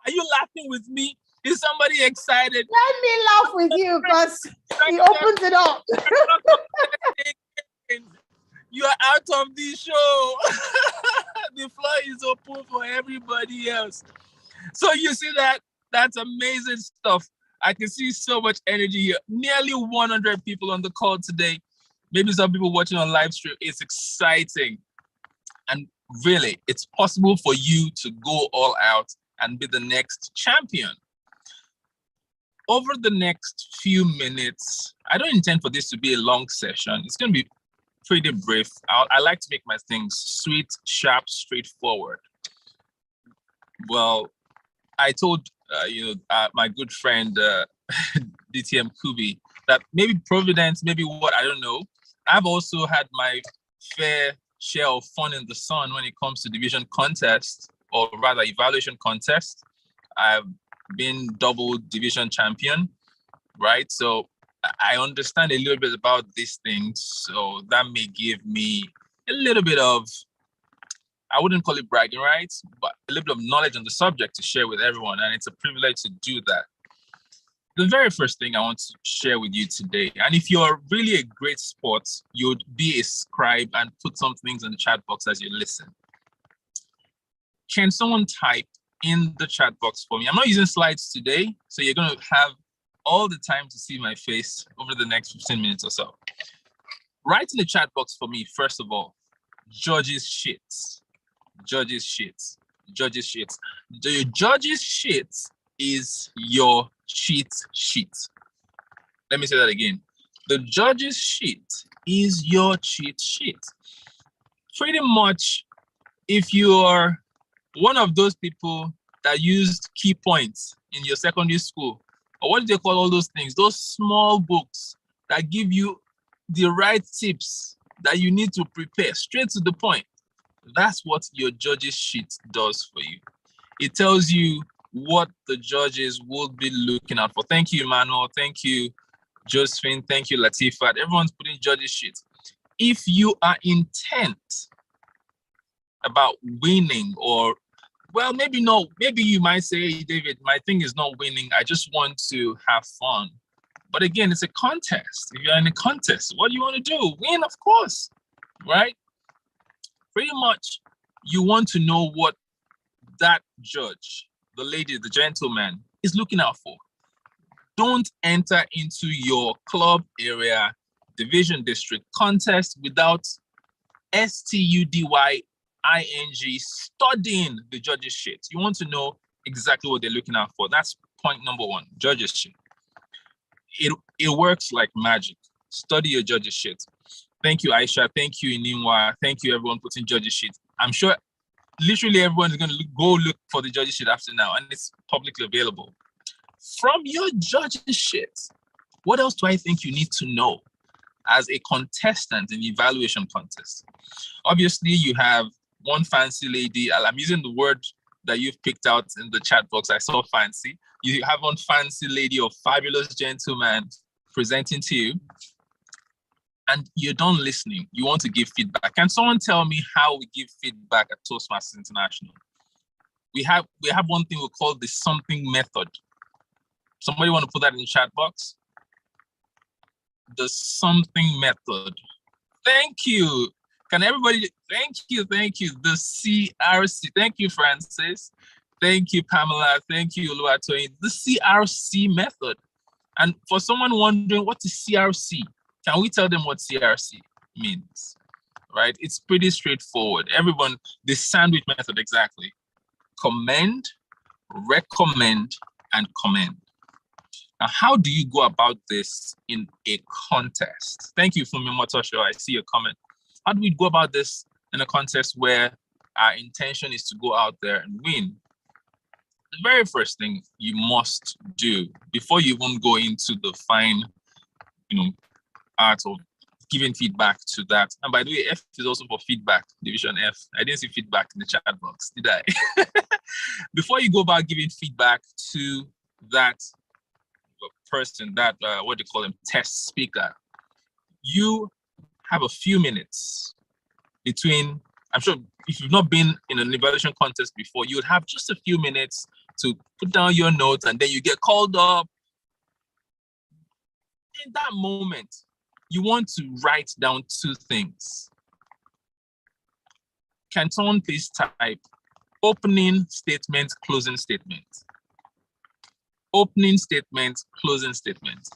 Are you laughing with me? Is somebody excited? Let me laugh with you because he opens it up. You are out of the show. The floor is open for everybody else. So you see that? That's amazing stuff. I can see so much energy here. Nearly 100 people on the call today. Maybe some people watching on live stream. It's exciting. And really, it's possible for you to go all out and be the next champion. Over the next few minutes, I don't intend for this to be a long session. It's going to be pretty brief. I like to make my things sweet, sharp, straightforward. Well, I told my good friend DTM Kubi that maybe Providence, maybe what, I don't know. I've also had my fair share of fun in the sun when it comes to division contests, or rather evaluation contests. I've been double division champion, right? So I understand a little bit about these things. So that may give me a little bit of, I wouldn't call it bragging rights, but a little bit of knowledge on the subject to share with everyone. And it's a privilege to do that. The very first thing I want to share with you today, and if you're really a great sport, you'd be a scribe and put some things in the chat box as you listen. Can someone type in the chat box for me? I'm not using slides today, so you're going to have all the time to see my face over the next 15 minutes or so. Write in the chat box for me, first of all, judges' shits. Judges' shits. Judges' shits. The judges' shits is your cheat sheet. Let me say that again. The judge's sheet is your cheat sheet. Pretty much, if you are one of those people that used key points in your secondary school, or what do they call all those things? Those small books that give you the right tips that you need to prepare, straight to the point. That's what your judge's sheet does for you. It tells you what the judges will be looking out for. Thank you, Emmanuel. Thank you, Josephine. Thank you, Latifat. Everyone's putting judges' sheets. If you are intent about winning, or, well, maybe no, maybe you might say, hey, David, my thing is not winning. I just want to have fun. But again, it's a contest. If you're in a contest, what do you want to do? Win, of course, right? Pretty much, you want to know what that judge, the lady, the gentleman, is looking out for. Don't enter into your club area, division district contest without STUDYING, studying the judges' sheet. You want to know exactly what they're looking out for. That's point number one, judges' sheet. It works like magic. Study your judges' sheet. Thank you, Aisha. Thank you, Inimwa. Thank you, everyone putting judges' sheet. I'm sure literally everyone is going to go look for the judges' sheet after now, and it's publicly available. From your judges' sheet, what else do I think you need to know as a contestant in the evaluation contest? Obviously, you have one fancy lady. I'm using the word that you've picked out in the chat box. I saw fancy. You have one fancy lady or fabulous gentleman presenting to you, and you're done listening. You want to give feedback. Can someone tell me how we give feedback at Toastmasters International? We have one thing we call the something method. Somebody want to put that in the chat box? The something method. Thank you. Can everybody, thank you. The CRC, thank you, Francis. Thank you, Pamela. Thank you, Oluwatoyin. The CRC method. And for someone wondering what is CRC, can we tell them what CRC means? Right? It's pretty straightforward. Everyone, the sandwich method, exactly. Commend, recommend, and commend. Now, how do you go about this in a contest? Thank you, Fumi Motosho. I see your comment. How do we go about this in a contest where our intention is to go out there and win? The very first thing you must do before you even go into the fine, art of giving feedback to that. And by the way, F is also for feedback, division F. I didn't see feedback in the chat box, did I? Before you go about giving feedback to that person, that what do you call him, test speaker, you have a few minutes between, I'm sure if you've not been in an evaluation contest before, you would have just a few minutes to put down your notes, and then you get called up. In that moment, you want to write down two things. Can someone please type opening statement, closing statement? Opening statement, closing statement.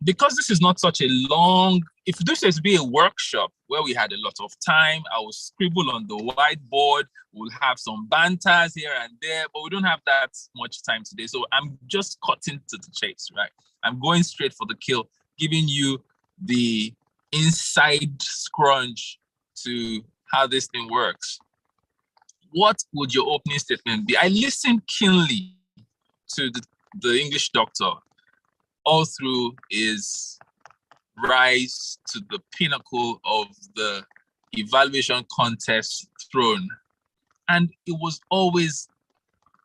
Because this is not such a long, if this is to be a workshop where we had a lot of time, I will scribble on the whiteboard, we'll have some banters here and there, but we don't have that much time today. So I'm just cutting to the chase, right? I'm going straight for the kill, giving you the inside scrunch to how this thing works. What would your opening statement be? I listened keenly to the English doctor all through his rise to the pinnacle of the evaluation contest throne. And it was always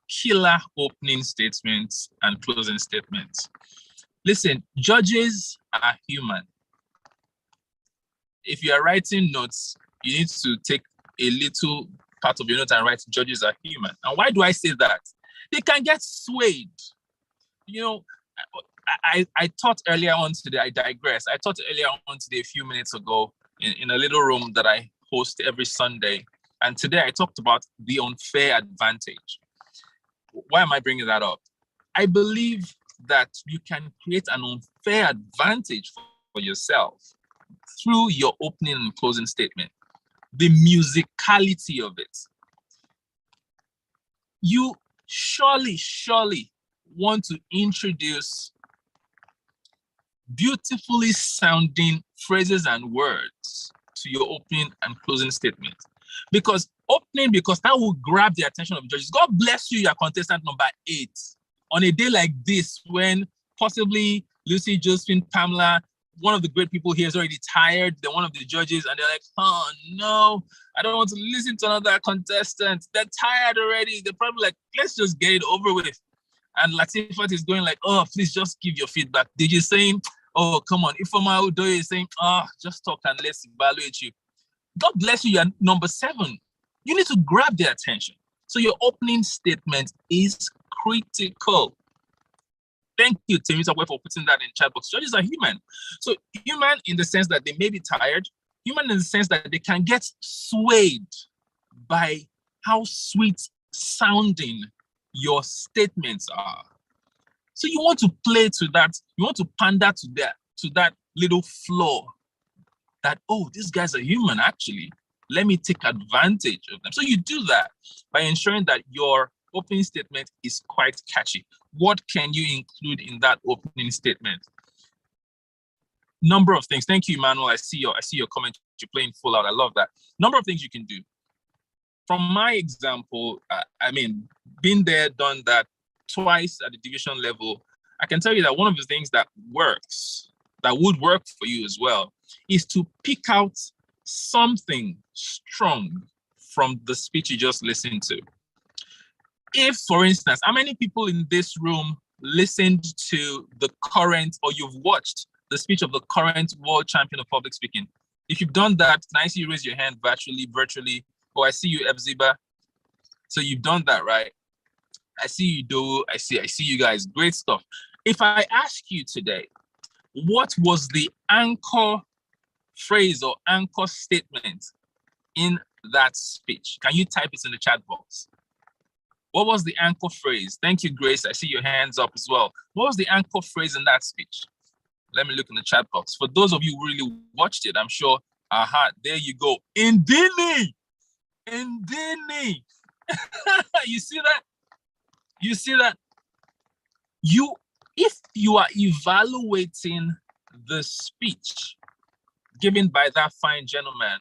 killer opening statements and closing statements. Listen, judges are human. If you are writing notes, you need to take a little part of your note and write judges are human. And why do I say that? They can get swayed. You know, I taught earlier on today, I digress. I taught earlier on today, a few minutes ago, in a little room that I host every Sunday. And today I talked about the unfair advantage. Why am I bringing that up? I believe that you can create an unfair advantage for yourself through your opening and closing statement. The musicality of it. You surely want to introduce beautifully sounding phrases and words to your opening and closing statement. Because that will grab the attention of judges. God bless you, your contestant number 8. On a day like this, when possibly Lucy, Josephine, Pamela, one of the great people here is already tired, they're one of the judges, and they're like, oh no, I don't want to listen to another contestant. They're tired already. They're probably like, let's just get it over with. And Latifat is going like, oh, please just give your feedback. Did you saying, oh, come on. Ifeoma Udoye is saying, oh, just talk and let's evaluate you. God bless you, you're number 7. You need to grab their attention. So your opening statement is critical. Thank you, Timmy, for putting that in chat box. Judges are human. So human in the sense that they may be tired, human in the sense that they can get swayed by how sweet sounding your statements are. So you want to play to that, you want to pander to that little flaw that, oh, these guys are human, actually. Let me take advantage of them. So you do that by ensuring that your opening statement is quite catchy. What can you include in that opening statement? Number of things. Thank you, Emmanuel. I see your comment. You're playing full out. I love that. Number of things you can do. From my example, been there, done that twice at the division level, I can tell you that one of the things that works, that would work for you as well, is to pick out something strong from the speech you just listened to. If, for instance, how many people in this room listened to the current, or you've watched the speech of the current world champion of public speaking? If you've done that, can I see you raise your hand virtually? Oh, I see you, Ebziba. So you've done that, right? I see you do. I see you guys. Great stuff. If I ask you today, what was the anchor phrase or anchor statement in that speech? Can you type it in the chat box? What was the anchor phrase? Thank you, Grace. I see your hands up as well. What was the anchor phrase in that speech? Let me look in the chat box. For those of you who really watched it, I'm sure, there you go. Indini! You see that? You see that? If you are evaluating the speech given by that fine gentleman,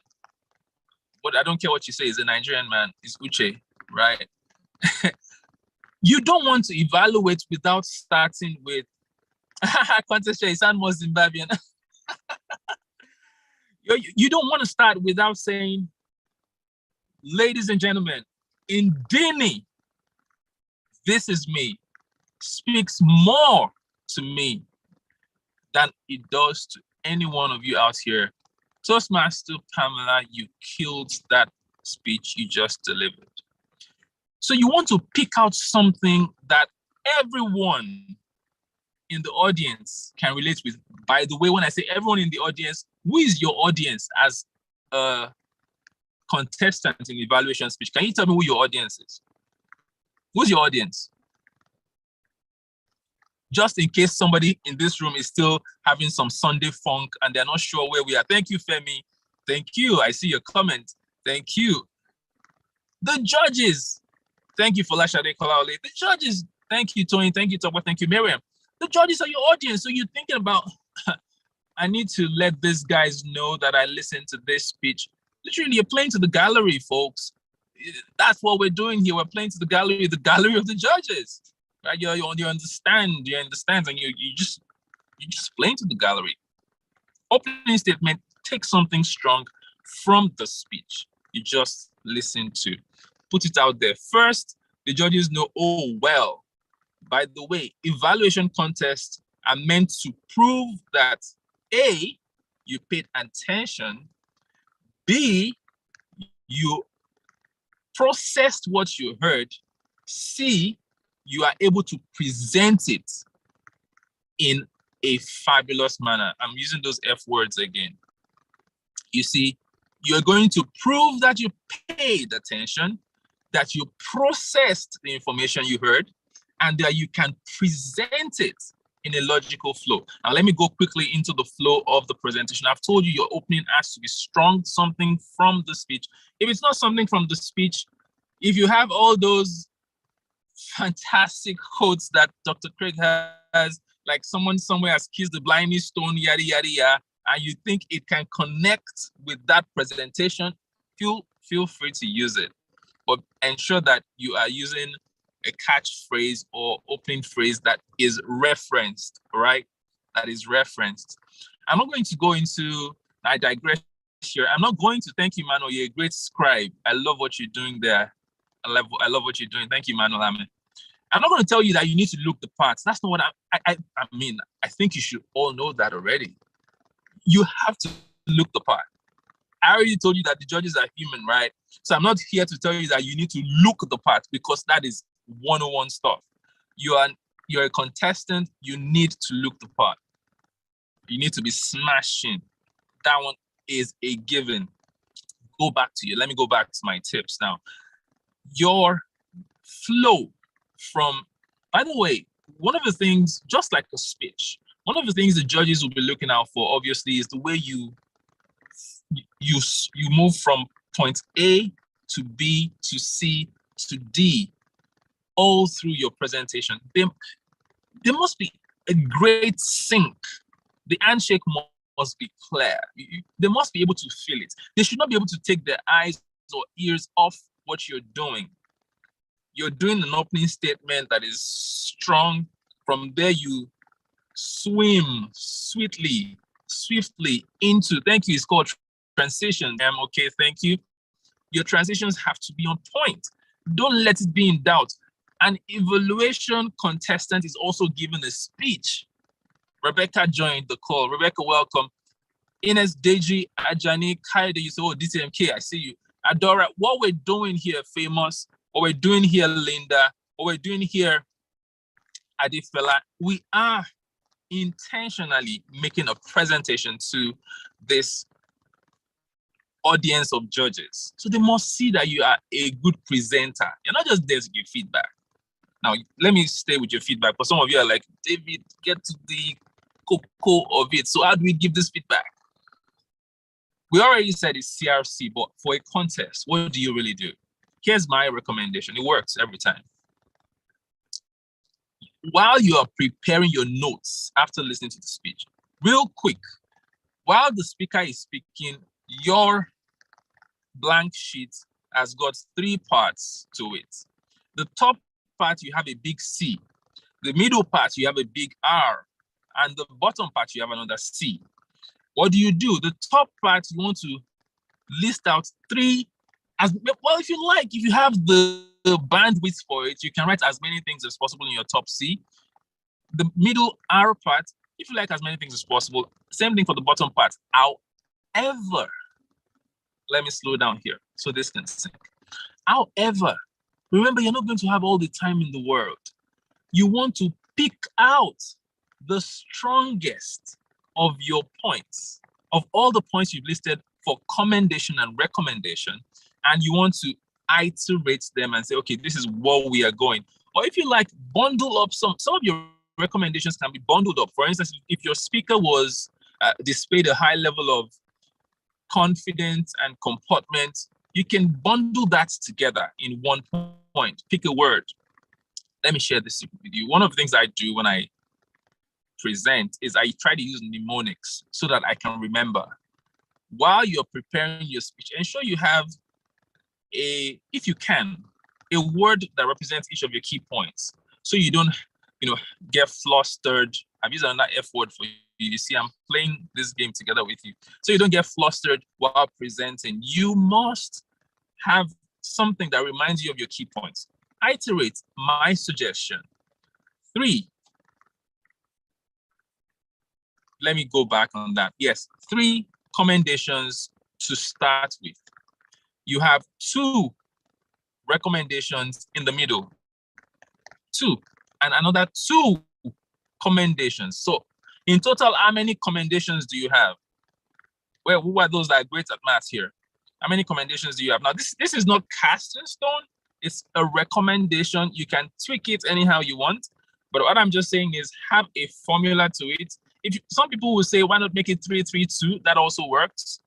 but I don't care what you say, he's a Nigerian man, it's Uche, right? You don't want to evaluate without starting with contest share, you sound more Zimbabwean. You don't want to start without saying, ladies and gentlemen, Indini, this is me, speaks more to me than it does to any one of you out here. Toastmaster Pamela, you killed that speech you just delivered. So you want to pick out something that everyone in the audience can relate with. By the way, when I say everyone in the audience, who is your audience as a contestant in the evaluation speech? Can you tell me who your audience is? Who's your audience? Just in case somebody in this room is still having some Sunday funk and they're not sure where we are. Thank you, Femi. Thank you. I see your comment. Thank you. The judges. Thank you, Folashade Kolaole. The judges. Thank you, Tony. Thank you, Tokwa. Thank you, Miriam. The judges are your audience. So you're thinking about, I need to let these guys know that I listened to this speech. Literally, you're playing to the gallery, folks. That's what we're doing here. We're playing to the gallery of the judges. Right? You understand, and you just playing to the gallery. Opening statement, take something strong from the speech you just listened to. Put it out there. First, the judges know, oh, well, by the way, evaluation contests are meant to prove that A, you paid attention, B, you processed what you heard, C, you are able to present it in a fabulous manner. I'm using those F words again. You see, you're going to prove that you paid attention, that you processed the information you heard, and that you can present it in a logical flow. Now, let me go quickly into the flow of the presentation. I've told you your opening has to be strong, something from the speech. If it's not something from the speech, if you have all those fantastic quotes that Dr. Craig has, like someone somewhere has kissed the blinding stone, yada, yada, yada, and you think it can connect with that presentation, feel free to use it. But ensure that you are using a catchphrase or opening phrase that is referenced, right? That is referenced. I'm not going to go into, I digress here. I'm not going to, thank you, Manuel. You're a great scribe. I love what you're doing there. I love what you're doing. Thank you, Manuel. I'm not going to tell you that you need to look the parts. That's not what I mean. I think you should all know that already. You have to look the part. I already told you that the judges are human, right? So I'm not here to tell you that you need to look the part, because that is 101 stuff. You're a contestant. You need to look the part. You need to be smashing. That one is a given. Let me go back to my tips now. Your flow from, by the way, one of the things, just like a speech, one of the things the judges will be looking out for, obviously, is the way you move from point A to B to C to D all through your presentation. There must be a great sync. The handshake must be clear. They must be able to feel it. They should not be able to take their eyes or ears off what you're doing. You're doing an opening statement that is strong. From there, you swim swiftly into, thank you, it's called transition. Okay, thank you. Your transitions have to be on point. Don't let it be in doubt. An evaluation contestant is also given a speech. Rebecca joined the call. Rebecca, welcome. Ines, Deji, Ajani, Kaide, you say, oh, DTMK, I see you. Adora, what we're doing here, Famous, what we're doing here, Linda, what we're doing here, Adifela, we are intentionally making a presentation to this audience of judges. So they must see that you are a good presenter. You're not just there to give feedback. Now, let me stay with your feedback, because some of you are like, David, get to the cocoa of it. So how do we give this feedback? We already said it's CRC, but for a contest, what do you really do? Here's my recommendation. It works every time. While you are preparing your notes after listening to the speech, real quick, while the speaker is speaking, your blank sheet has got 3 parts to it. The top part, you have a big C. The middle part, you have a big R. And the bottom part, you have another C. What do? The top part, you want to list out 3, well, if you like, if you have the bandwidth for it, you can write as many things as possible in your top C. The middle R part, if you like as many things as possible, same thing for the bottom part. However, let me slow down here so this can sink. However, remember, you're not going to have all the time in the world. You want to pick out the strongest of your points, of all the points you've listed for commendation and recommendation, and you want to iterate them and say, okay, this is what we are going. Or if you like, bundle up some of your recommendations can be bundled up. For instance, if your speaker was displayed a high level of confidence and comportment, you can bundle that together in one point. Pick a word. Let me share this with you. One of the things I do when I present is I try to use mnemonics so that I can remember. While you're preparing your speech, ensure you have if you can, a word that represents each of your key points. So you don't, get flustered. I've used another F word for You see, I'm playing this game together with you. So you don't get flustered while presenting. You must have something that reminds you of your key points. Iterate, my suggestion. 3. Let me go back on that. Yes, 3 commendations to start with. You have 2 recommendations in the middle. 2, and another 2 commendations. So in total, how many commendations do you have? Well, who are those that are great at math here? How many commendations do you have? Now, this is not cast in stone. It's a recommendation. You can tweak it anyhow you want. But what I'm just saying is have a formula to it. Some people will say, why not make it 3-3-2? That also works.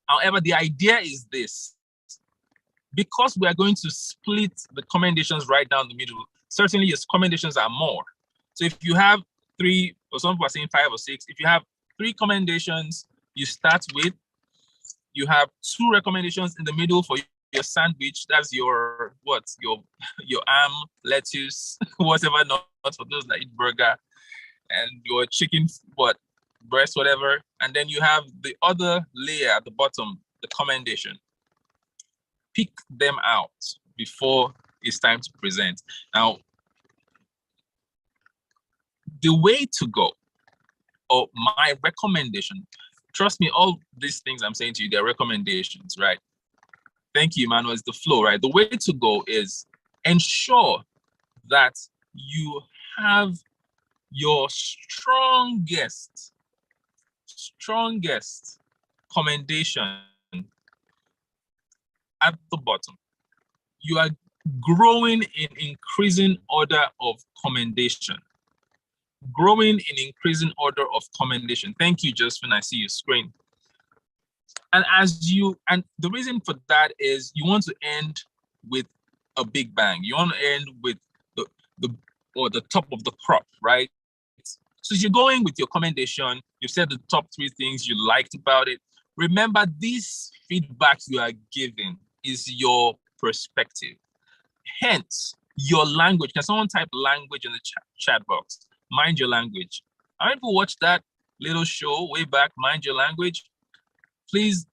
However, the idea is this. Because we are going to split the commendations right down the middle, certainly your commendations are more. So if you have 3, or some people are saying 5 or 6, if you have 3 commendations, you start with, you have 2 recommendations in the middle for your sandwich. That's your, what? Your ham, lettuce, whatever, not for those that eat burger, and your chicken, breast, whatever. And then you have the other layer at the bottom, the commendation. Pick them out before it's time to present. Now, the way to go, or my recommendation, trust me, all these things I'm saying to you, they're recommendations, right? Thank you, Emmanuel. It's the flow, right? The way to go is ensure that you have your strongest commendation at the bottom. You are growing in increasing order of commendation. Growing in increasing order of commendation. Thank you, Josephine. I see your screen. And the reason for that is you want to end with a big bang. You want to end with the top of the crop, right? So you're going with your commendation. You've said the top 3 things you liked about it. Remember, this feedback you are giving is your perspective. Hence, your language. Can someone type language in the chat box? Mind your language. How many people watched that little show way back, Mind Your Language? Please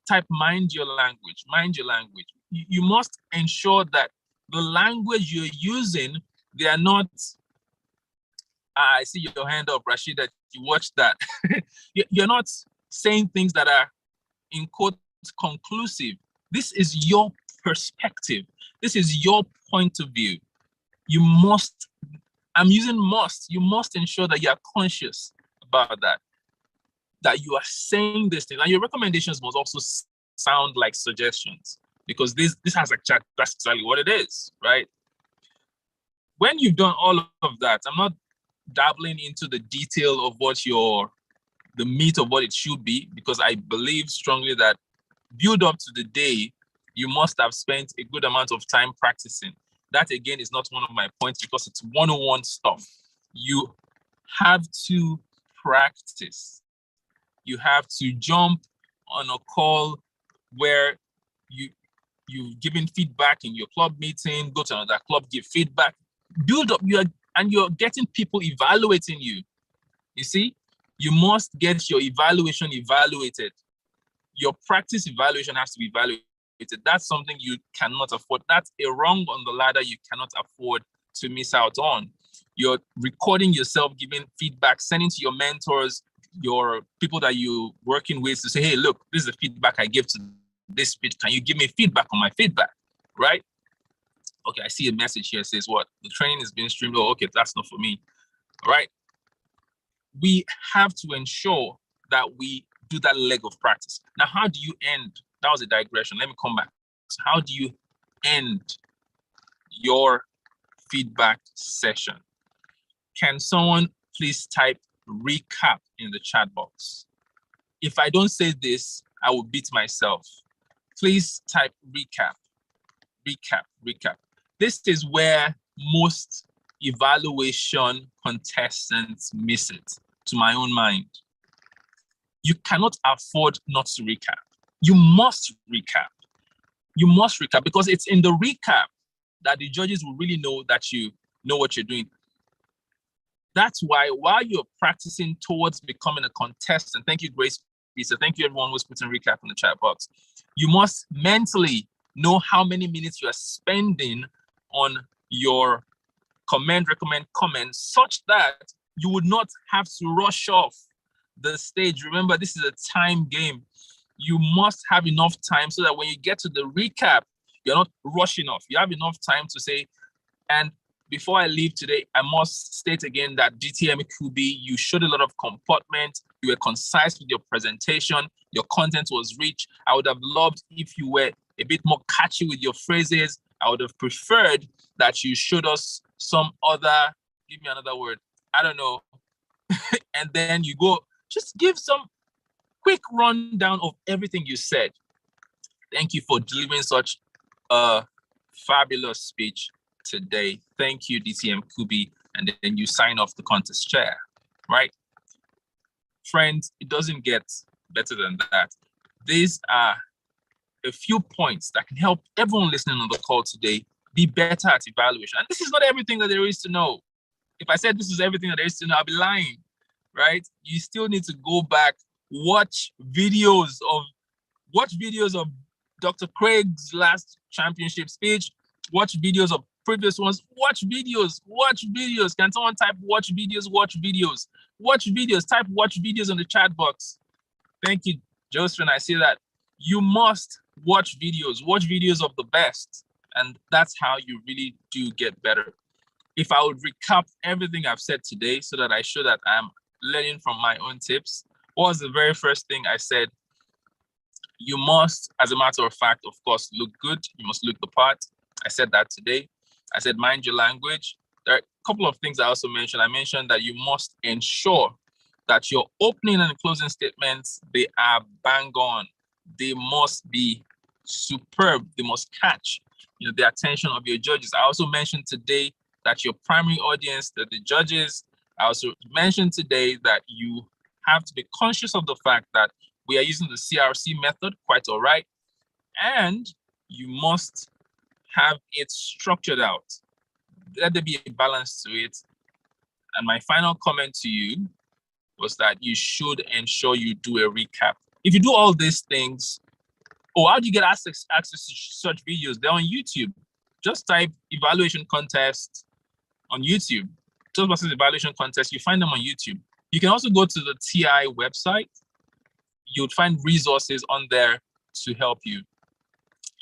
type mind your language. Mind your language. You must ensure that the language you're using, they are not, I see your hand up, Rashid, that you watched that. You're not saying things that are, in quotes, conclusive. This is your perspective. This is your point of view. You must, I'm using must, you must ensure that you are conscious about that you are saying this thing. And your recommendations must also sound like suggestions, because this has a chat, that's exactly what it is, right? When you've done all of that, I'm not dabbling into the detail of what the meat of what it should be, because I believe strongly that build up to the day, you must have spent a good amount of time practicing. That again is not one of my points, because it's 101 stuff. You have to practice. You have to jump on a call where you've given feedback in your club meeting, go to another club, give feedback, build up, you're getting people evaluating you. You see, you must get your evaluation evaluated. Your practice evaluation has to be evaluated. That's something you cannot afford. That's a rung on the ladder you cannot afford to miss out on. You're recording yourself, giving feedback, sending to your mentors, your people that you're working with, to say, hey, look, this is the feedback I give to this bit. Can you give me feedback on my feedback, right? Okay, I see a message here says what? The training is being streamed. Oh, okay, that's not for me. All right. We have to ensure that we do that leg of practice. Now, how do you end? That was a digression. Let me come back. So how do you end your feedback session? Can someone please type recap in the chat box? If I don't say this, I will beat myself. Please type recap, recap, recap. This is where most evaluation contestants miss it, to my own mind. You cannot afford not to recap. You must recap. You must recap, because it's in the recap that the judges will really know that you know what you're doing. That's why while you're practicing towards becoming a contestant, thank you, Grace Lisa, thank you everyone who's putting recap in the chat box, you must mentally know how many minutes you are spending on your recommend, comment, such that you would not have to rush off the stage. Remember, this is a time game. You must have enough time so that when you get to the recap, you're not rushing off. You have enough time to say, and before I leave today, I must state again that DTM Kubi, you showed a lot of comportment. You were concise with your presentation. Your content was rich. I would have loved if you were a bit more catchy with your phrases. I would have preferred that you showed us some other, give me another word, I don't know. And then you go, just give some quick rundown of everything you said. Thank you for delivering such a fabulous speech today. Thank you, DTM Kubi. And then you sign off the contest chair, right? Friends, it doesn't get better than that. These are a few points that can help everyone listening on the call today be better at evaluation. And this is not everything that there is to know. If I said this is everything that there is to know, I'll be lying, right? You still need to go back, watch videos of Dr. Craig's last championship speech, watch videos of previous ones, watch videos. Can someone type watch videos, type watch videos on the chat box. Thank you, Josephine, I see that. You must watch videos of the best. And that's how you really do get better. If I would recap everything I've said today so that I show that I'm learning from my own tips, what was the very first thing I said? You must, as a matter of fact, of course, look good. You must look the part. I said that today. I said, mind your language. There are a couple of things I also mentioned. I mentioned that you must ensure that your opening and closing statements, they are bang on. They must be superb. They must catch, the attention of your judges. I also mentioned today that your primary audience, that the judges. I also mentioned today that you have to be conscious of the fact that we are using the CRC method, quite all right. And you must have it structured out. Let there be a balance to it. And my final comment to you was that you should ensure you do a recap. If you do all these things, how do you get access to such videos? They're on YouTube. Just type evaluation contest on YouTube. Toastmasters evaluation contest, you find them on YouTube. You can also go to the TI website. You'll find resources on there to help you.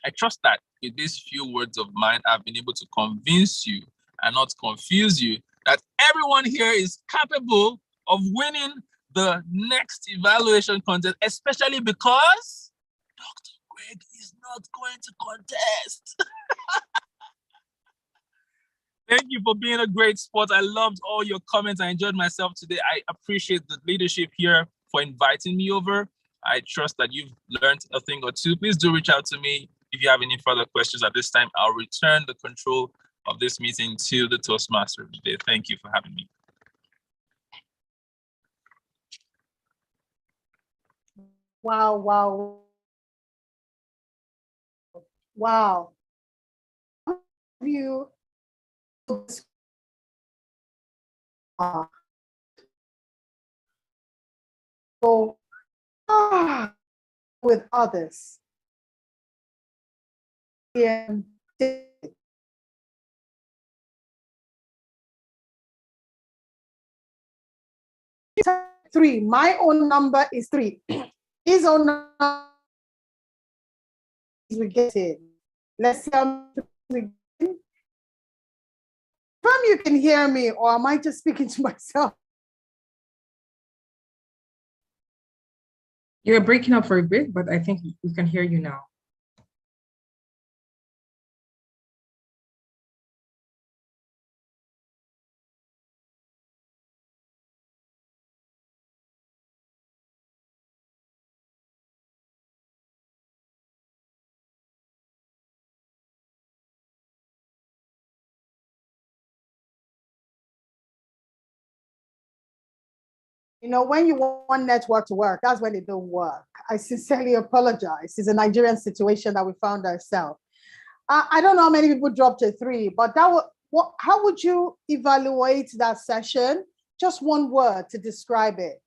I trust that with these few words of mine, I've been able to convince you and not confuse you that everyone here is capable of winning the next evaluation contest, especially because Dr. Greg is not going to contest. Thank you for being a great sport. I loved all your comments. I enjoyed myself today. I appreciate the leadership here for inviting me over. I trust that you've learned a thing or two. Please do reach out to me if you have any further questions. At this time, I'll return the control of this meeting to the Toastmaster today. Thank you for having me. Wow, wow. Wow. You go with others. And three. My own number is 3. His own number is we get it. Let's see how we get. From you can hear me, or am I just speaking to myself? You're breaking up for a bit, but I think we can hear you now. When you want network to work, that's when it don't work. I sincerely apologize. It's a Nigerian situation that we found ourselves. I don't know how many people dropped a 3, but how would you evaluate that session? just one word to describe it.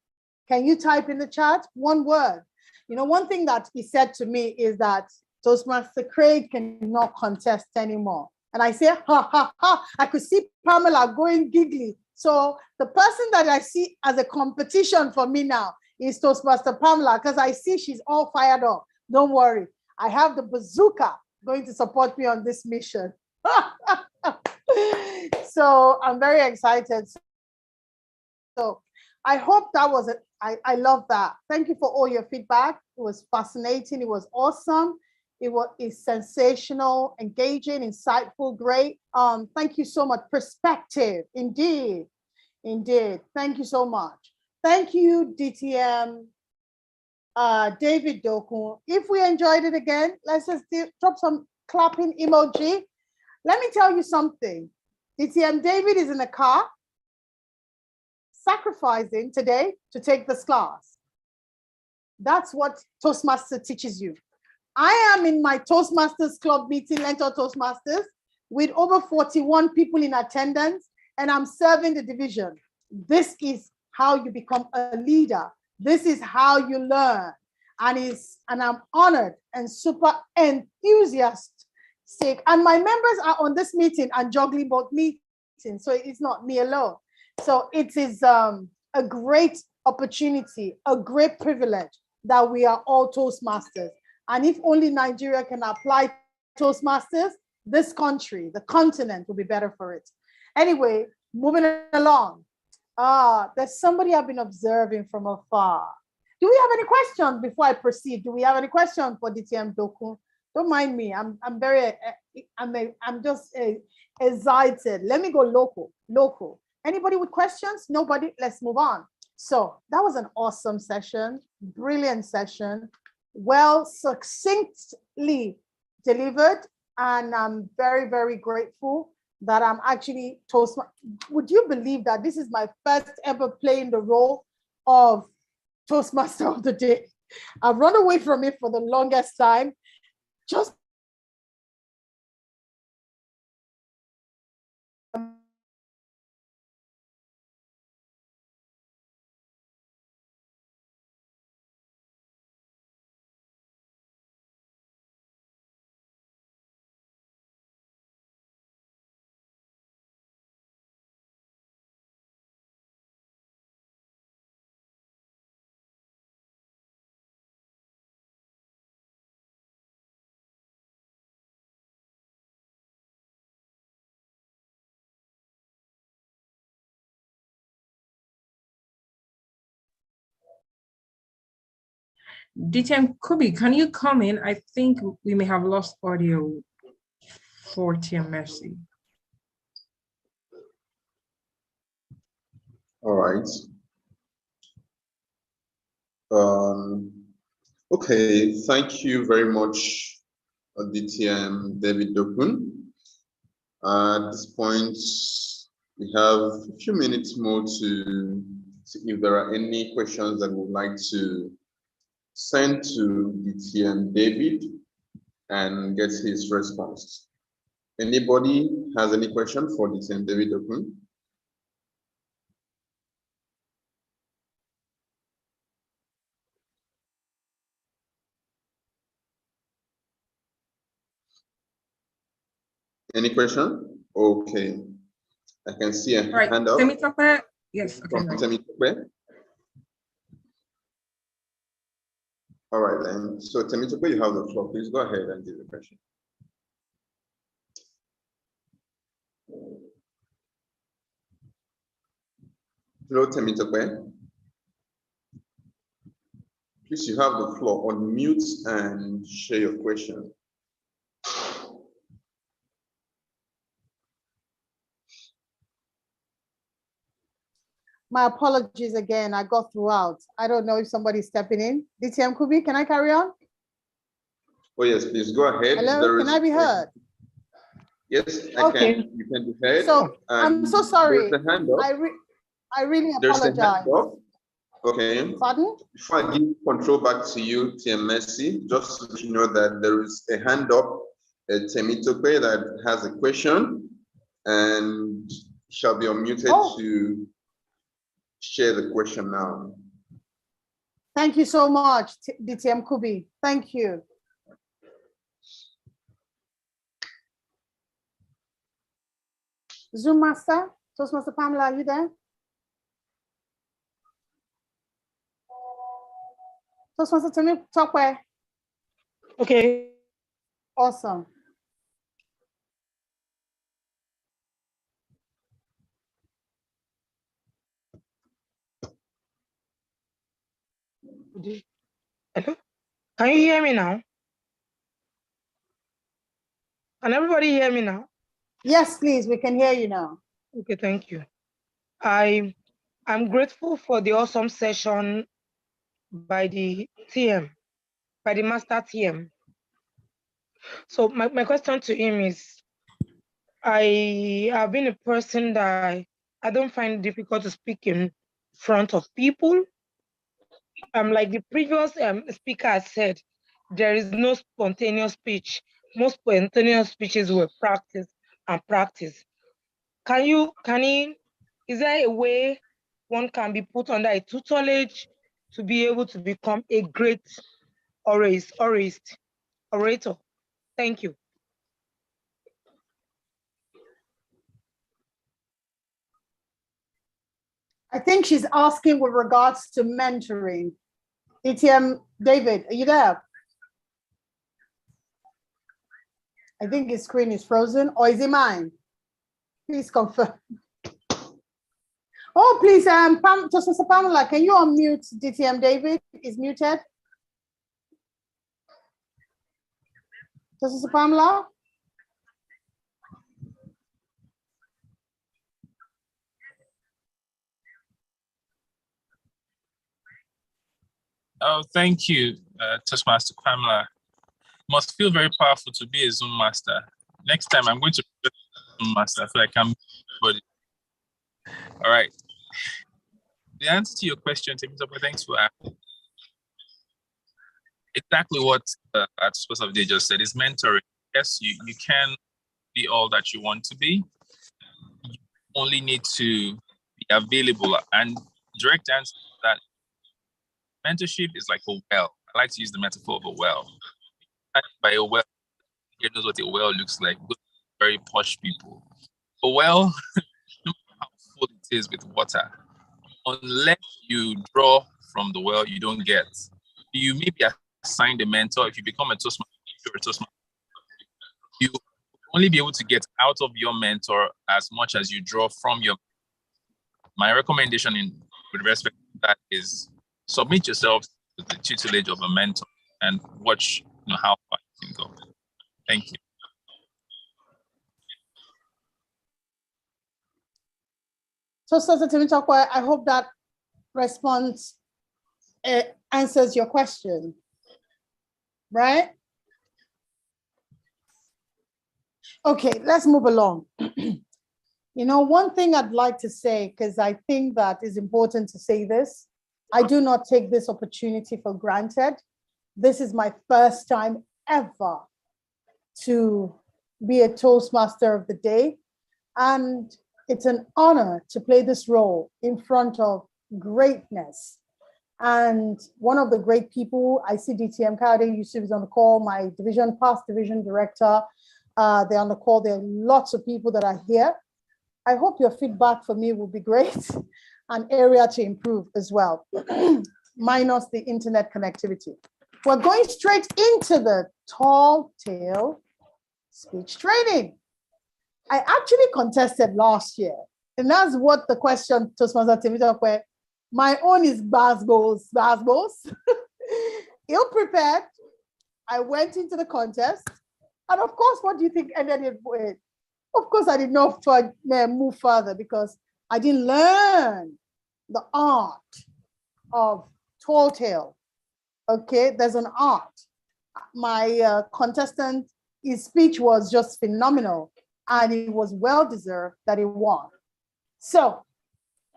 Can you type in the chat? One word. You know, one thing that he said to me is that Toastmaster Craig cannot contest anymore. And I say, ha, ha, ha. I could see Pamela going giggly. So the person that I see as a competition for me now is Toastmaster Pamela, because I see she's all fired up. Don't worry. I have the bazooka going to support me on this mission. So I'm very excited. So I hope that was it. I love that. Thank you for all your feedback. It was fascinating. It was awesome. It was sensational, engaging, insightful, great. Thank you so much. Perspective, indeed. Indeed. Thank you so much. Thank you, DTM, David Dokun. If we enjoyed it again, let's just drop some clapping emoji. Let me tell you something. DTM David is in the car, sacrificing today to take this class. That's what Toastmaster teaches you. I am in my Toastmasters Club meeting, Lentor Toastmasters, with over 41 people in attendance, and I'm serving the division. This is how you become a leader. This is how you learn. And I'm honored and super enthusiastic. And my members are on this meeting and juggling both meetings, so it's not me alone. So it is a great opportunity, a great privilege that we are all Toastmasters. And if only Nigeria can apply Toastmasters, this country, the continent will be better for it. Anyway, moving along. There's somebody I've been observing from afar. Do we have any questions before I proceed? Do we have any questions for DTM Doku? Don't mind me. I'm just excited. Let me go local. Anybody with questions? Nobody? Let's move on. So that was an awesome session, brilliant session, well, succinctly delivered. And I'm very, very grateful that I'm actually Toastmaster. Would you believe that this is my first ever playing the role of Toastmaster of the Day? I've run away from it for the longest time. Just DTM Kubi, can you come in? I think we may have lost audio for TM Mercy. All right. Okay, thank you very much, DTM David Dokun. At this point, we have a few minutes more to see if there are any questions that we would like to send to DTM David and get his response. Anybody has any question for DTM David Dokun? Any question? Okay. I can see a hand up. Temitope? Yes. From Temitope. All right, then. So Temitope, you have the floor. Please go ahead and give the question. Hello, Temitope. Please, you have the floor. Unmute and share your question. my apologies again. I got throughout. I don't know if somebody's stepping in. DTM Kubi, can I carry on? Oh, yes, please go ahead. Hello, can I be heard? Yes, I can. You can be heard. So I'm so sorry. There's a hand up. I really There's apologize. A hand up. Okay. Pardon? Before I give control back to you, TM Mercy, just so you know that there is a hand up, Temitope, that has a question and shall be unmuted to share the question now. Thank you so much, DTM Kubi. Thank you. Zoom Master, Toastmaster Pamela, are you there? Toastmaster Tony Tokwe. Okay. Awesome. Hello? Can you hear me now? Can everybody hear me now? Yes, please, we can hear you now. Okay, thank you. I'm grateful for the awesome session by the TM, by the master TM. So my question to him is, I have been a person that I don't find it difficult to speak in front of people. Like the previous speaker has said, there is no spontaneous speech. Most spontaneous speeches were practiced and practiced. Is there a way one can be put under a tutelage to be able to become a great orator? Thank you. I think she's asking with regards to mentoring. ETM David, are you there? I think his screen is frozen, or is it mine? Please confirm. Oh, please, Toastmaster Pamela, can you unmute DTM David? Is muted. Toastmaster Pamela? Oh, thank you, Toastmaster Pamela. Must feel very powerful to be a Zoom master. Next time, I'm going to be a Zoom master. I feel like I'm. All right. The answer to your question, thanks for asking. Exactly what Toastmaster of the Day just said is mentoring. Yes, you can be all that you want to be. You only need to be available. And direct answer to that, mentorship is like a well. I like to use the metaphor of a well. By a well, you knows what a well looks like. Very posh people. A well, no matter how full it is with water, unless you draw from the well, you don't get. You may be assigned a mentor. If you become a Toastmaster, you only be able to get out of your mentor as much as you draw from your. My recommendation with respect to that is submit yourself to the tutelage of a mentor and watch how far you can go. Thank you. So, Toastmaster Temitope, I hope that response answers your question, right? Okay, let's move along. One thing I'd like to say, because I think that is important to say this, I do not take this opportunity for granted. This is my first time ever to be a Toastmaster of the Day. And it's an honor to play this role in front of greatness. And one of the great people, I see DTM Kade Yusuf is on the call, my past division director, they're on the call. There are lots of people that are here. I hope your feedback for me will be great, an area to improve as well, minus the internet connectivity. We're going straight into the tall tale speech training. I actually contested last year, and that's what the question Toastmaster Temitope, my own is Basbos. Ill-prepared, I went into the contest, and of course, what do you think ended it with? Of course, I did not move further because I didn't learn the art of tall tale. Okay, there's an art. My contestant, his speech was just phenomenal, and it was well-deserved that he won. So,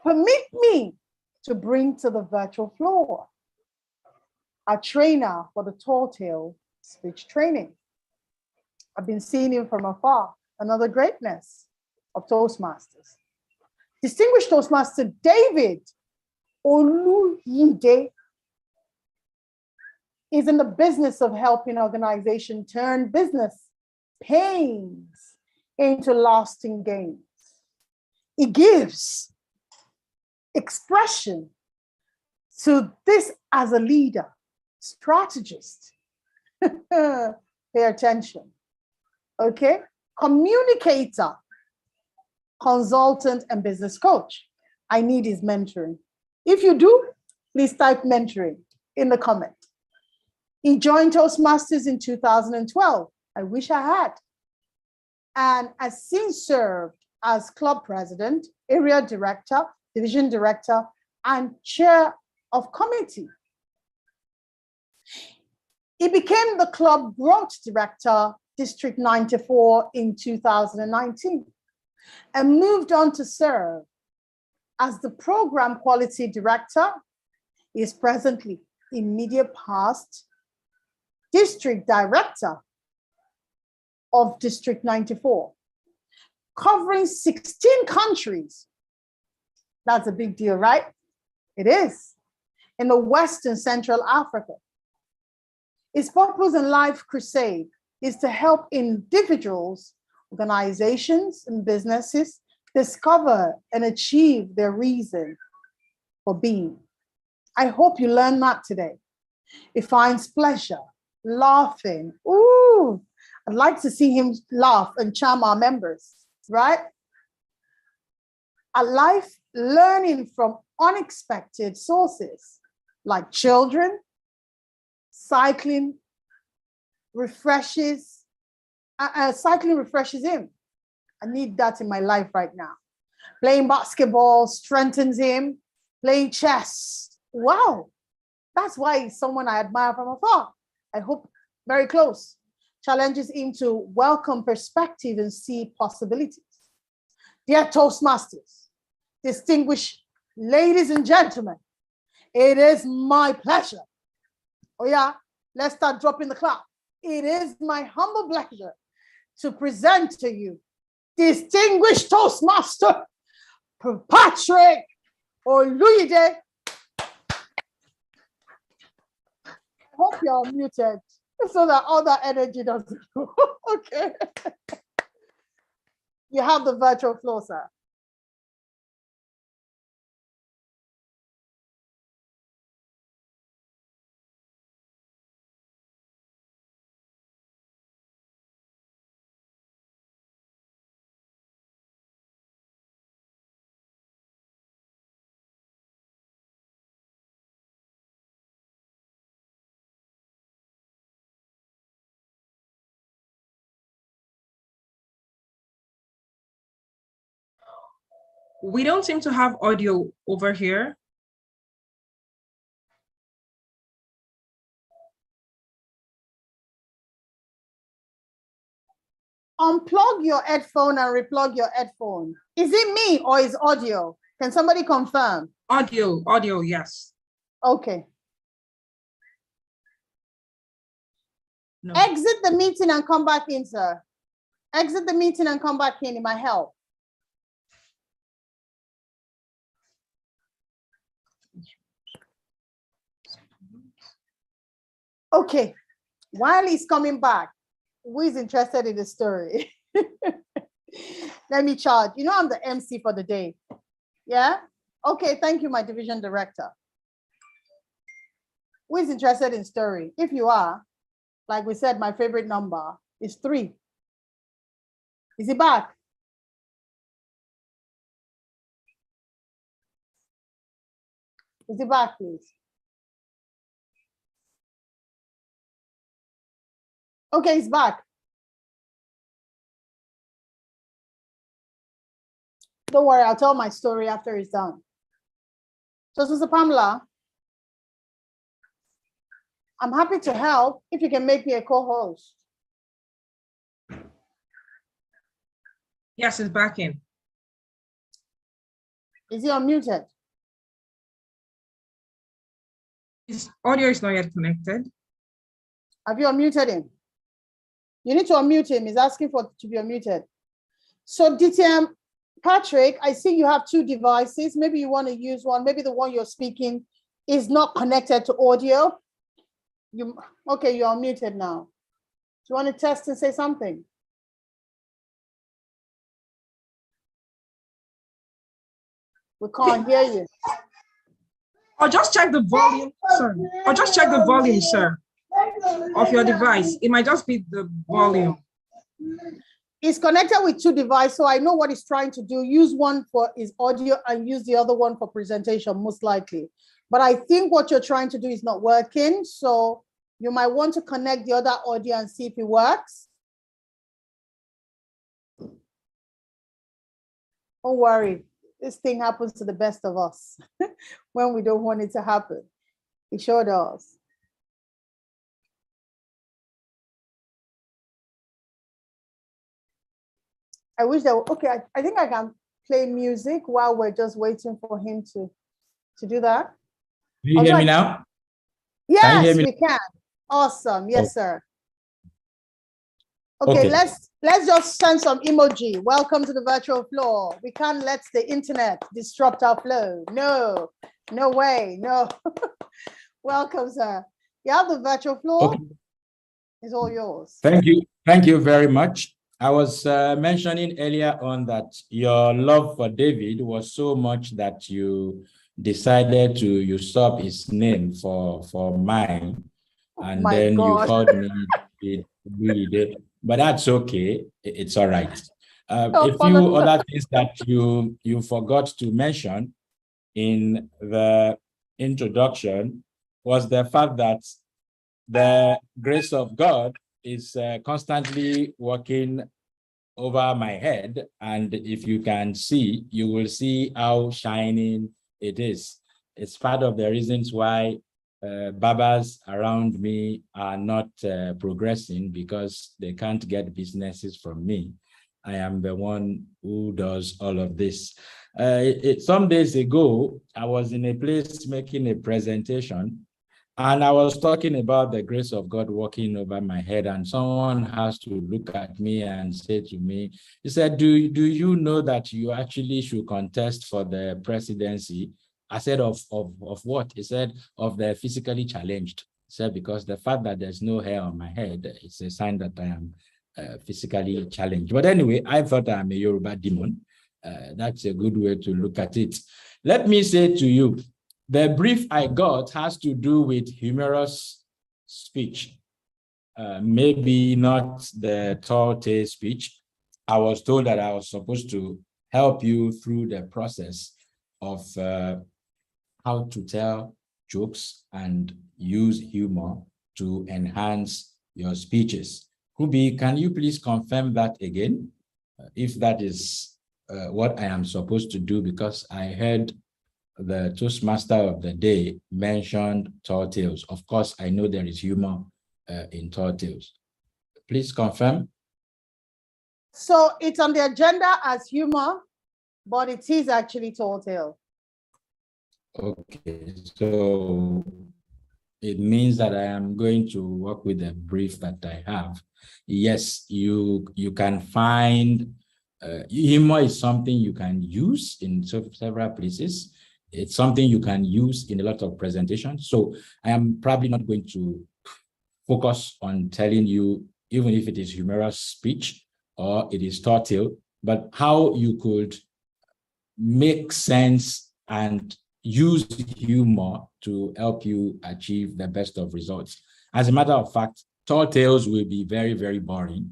permit me to bring to the virtual floor a trainer for the tall tale speech training. I've been seeing him from afar, another greatness of Toastmasters. Distinguished Toastmaster David Oluyide is in the business of helping organizations turn business pains into lasting gains. It gives expression to this as a leader, strategist. Pay attention. Okay? Communicator, consultant, and business coach. I need his mentoring. If you do, please type mentoring in the comment. He joined Toastmasters in 2012. I wish I had. And has since served as club president, area director, division director, and chair of committee. He became the club growth director, District 94 in 2019, and moved on to serve as the program quality director. He is presently immediate past district director of District 94, covering 16 countries. That's a big deal, right? It is. In the West and Central Africa. His purpose in life crusade is to help individuals, organizations, and businesses discover and achieve their reason for being. I hope you learned that today. He finds pleasure, laughing. Ooh, I'd like to see him laugh and charm our members, right? A life learning from unexpected sources like children, cycling refreshes him. I need that in my life right now. Playing basketball strengthens him. Playing chess. Wow. That's why he's someone I admire from afar. I hope very close. Challenges him to welcome perspective and see possibilities. Dear Toastmasters, distinguished ladies and gentlemen, it is my pleasure. Oh yeah, let's start dropping the clap. It is my humble pleasure to present to you distinguished Toastmaster, Patrick Oluyide. I hope you're muted so that all that energy doesn't go. Okay. You have the virtual floor, sir. We don't seem to have audio over here. Unplug your headphone and replug your headphone. Is it me or is audio? Can somebody confirm? Audio, yes. Okay. No. Exit the meeting and come back in, sir. Exit the meeting and come back in. It might help. Okay. While he's coming back, who is interested in the story? Let me charge. You know, I'm the MC for the day. Yeah? Okay, thank you, my division director. Who is interested in story? If you are, like we said, my favorite number is 3. Is he back? Is he back, please? Okay, he's back. Don't worry, I'll tell my story after he's done. So, Sister Pamela, I'm happy to help if you can make me a co-host. Yes, it's back in. Is he unmuted? His audio is not yet connected. Have you unmuted him? You need to unmute him. He's asking for to be unmuted. So DTM, Patrick, I see you have two devices. Maybe you want to use one. Maybe the one you're speaking is not connected to audio. Okay, you're unmuted now. Do you want to test and say something? We can't hear you. Or just check the volume, sorry. Or just check the volume, sir, of your device. It might just be the volume. It's connected with two devices, so I know what it's trying to do. Use one for his audio and use the other one for presentation, most likely. But I think what you're trying to do is not working, so you might want to connect the other audio and see if it works. Don't worry, this thing happens to the best of us when we don't want it to happen. It sure does. I wish that, okay, I think I can play music while we're just waiting for him to do that. Can you hear me now? Yes, we can. Awesome. Yes, sir. Okay, let's just send some emoji. Welcome to the virtual floor. We can't let the internet disrupt our flow. No, no way, no. Welcome, sir. You have the virtual floor. Okay. It's all yours. Thank you. Thank you very much. I was mentioning earlier on that your love for David was so much that you decided to usurp his name for mine, and then you called me David. But that's okay. It's all right. A few other things that you forgot to mention in the introduction was the fact that the grace of God is constantly working over my head, and if you can see, you will see how shining it is. It's part of the reasons why barbers around me are not progressing, because they can't get businesses from me. I am the one who does all of this. Some days ago, I was in a place making a presentation, and I was talking about the grace of God working over my head, and someone has to look at me and say to me, he said, do you know that you actually should contest for the presidency? I said, of what? He said, of the physically challenged. He said, because the fact that there's no hair on my head is a sign that I am physically challenged. But anyway, I thought I'm a Yoruba demon. That's a good way to look at it. Let me say to you, the brief I got has to do with humorous speech. Maybe not the tall tale speech. I was told that I was supposed to help you through the process of how to tell jokes and use humor to enhance your speeches. Kubi, can you please confirm that again? If that is what I am supposed to do, because I heard the Toastmaster of the day mentioned tall tales. Of course, I know there is humor in tall tales. Please confirm. So it's on the agenda as humor, but it is actually tall tale. Okay, so it means that I am going to work with the brief that I have. Yes, you can find humor is something you can use in several places. It's something you can use in a lot of presentations. So I am probably not going to focus on telling you, even if it is humorous speech or it is tall tale, but how you could make sense and use humor to help you achieve the best of results. As a matter of fact, tall tales will be very, very boring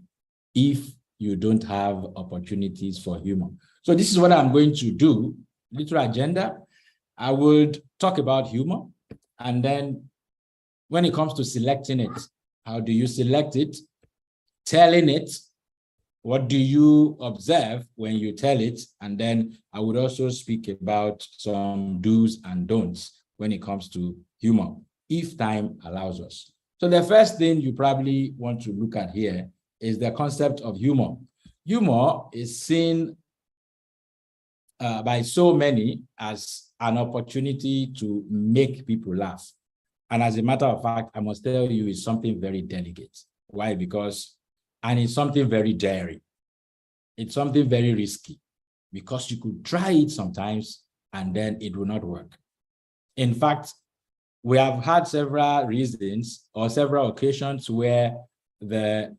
if you don't have opportunities for humor. So this is what I'm going to do. Little agenda. I would talk about humor, and then when it comes to selecting it, how do you select it? Telling it, what do you observe when you tell it? And then I would also speak about some do's and don'ts when it comes to humor, if time allows us. So the first thing you probably want to look at here is the concept of humor. Humor is seen by so many as an opportunity to make people laugh. And as a matter of fact, I must tell you, it's something very delicate. Why? Because, and it's something very daring. It's something very risky, because you could try it sometimes and then it will not work. In fact, we have had several reasons or several occasions where the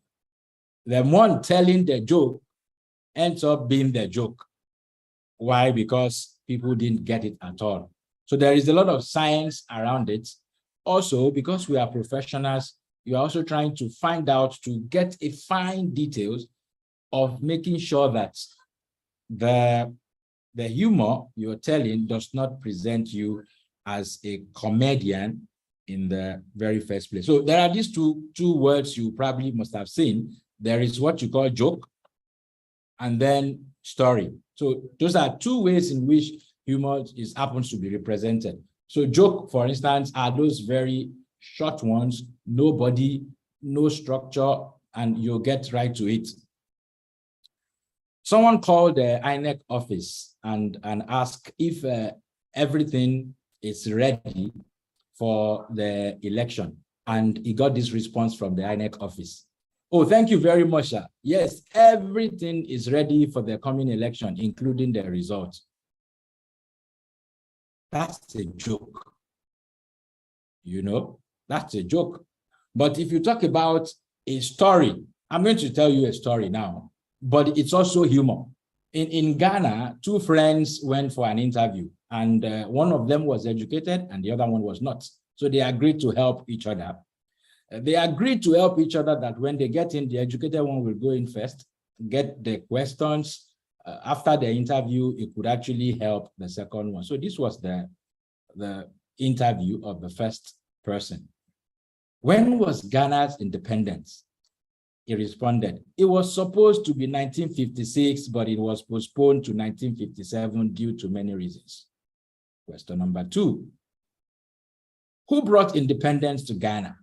one telling the joke ends up being the joke. Why? Because people didn't get it at all. So there is a lot of science around it. Also, because we are professionals, you are also trying to find out to get a fine details of making sure that the humor you're telling does not present you as a comedian in the very first place. So there are these two words you probably must have seen. There is what you call joke and then story. So those are two ways in which humor happens to be represented. So joke, for instance, are those very short ones, no body, no structure, and you'll get right to it. Someone called the INEC office and asked if everything is ready for the election. And he got this response from the INEC office. Oh, thank you very much, sir. Yes, everything is ready for the coming election, including the results. That's a joke. You know, that's a joke. But if you talk about a story, I'm going to tell you a story now, but it's also humor. In Ghana, two friends went for an interview, and one of them was educated and the other one was not. So they agreed to help each other. They agreed to help each other that when they get in, the educated one will go in first, get the questions. After the interview, it could actually help the second one. So this was the interview of the first person. When was Ghana's independence? He responded, it was supposed to be 1956, but it was postponed to 1957 due to many reasons. Question number 2. Who brought independence to Ghana?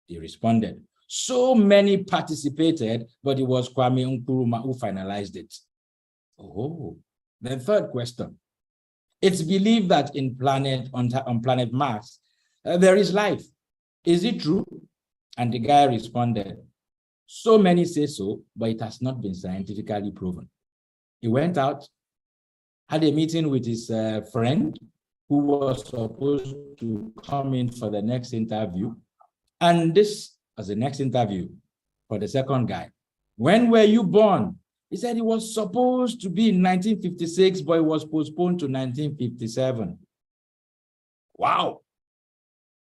He responded, so many participated, but it was Kwame Nkrumah who finalized it. Oh, the third question. It's believed that on planet Mars, there is life. Is it true? And the guy responded, so many say so, but it has not been scientifically proven. He went out, had a meeting with his friend who was supposed to come in for the next interview. And this was the next interview for the second guy. When were you born? He said it was supposed to be in 1956, but it was postponed to 1957. Wow.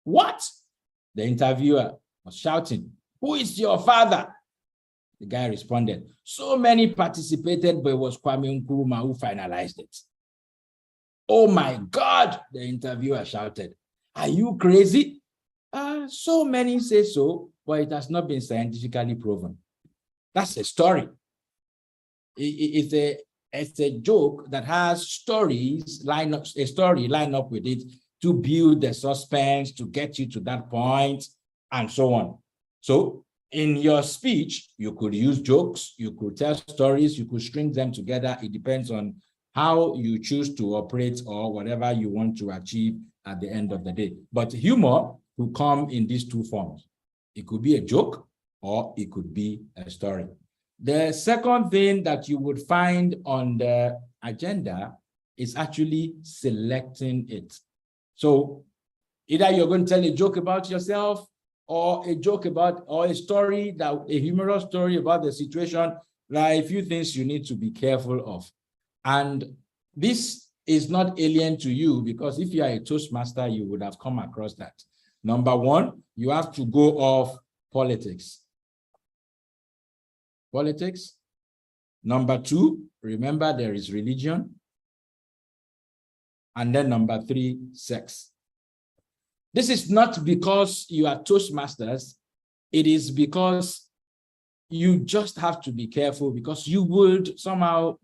What? The interviewer was shouting, who is your father? The guy responded, so many participated, but it was Kwame Nkrumah who finalized it. Oh my God, the interviewer shouted, are you crazy? So many say so, but it has not been scientifically proven. That's a story. It's a joke that has stories line up with it to build the suspense, to get you to that point, and so on. So in your speech, you could use jokes, you could tell stories, you could string them together. It depends on how you choose to operate or whatever you want to achieve at the end of the day. But humor will come in these two forms. It could be a joke or it could be a story. The second thing that you would find on the agenda is actually selecting it. So either you're going to tell a joke about yourself or a story, a humorous story about the situation. There are a few things you need to be careful of. And this is not alien to you, because if you are a Toastmaster, you would have come across that. Number 1, you have to go off politics. Politics. Number 2, remember there is religion. And then number 3, sex. This is not because you are Toastmasters. It is because you just have to be careful, because you would somehow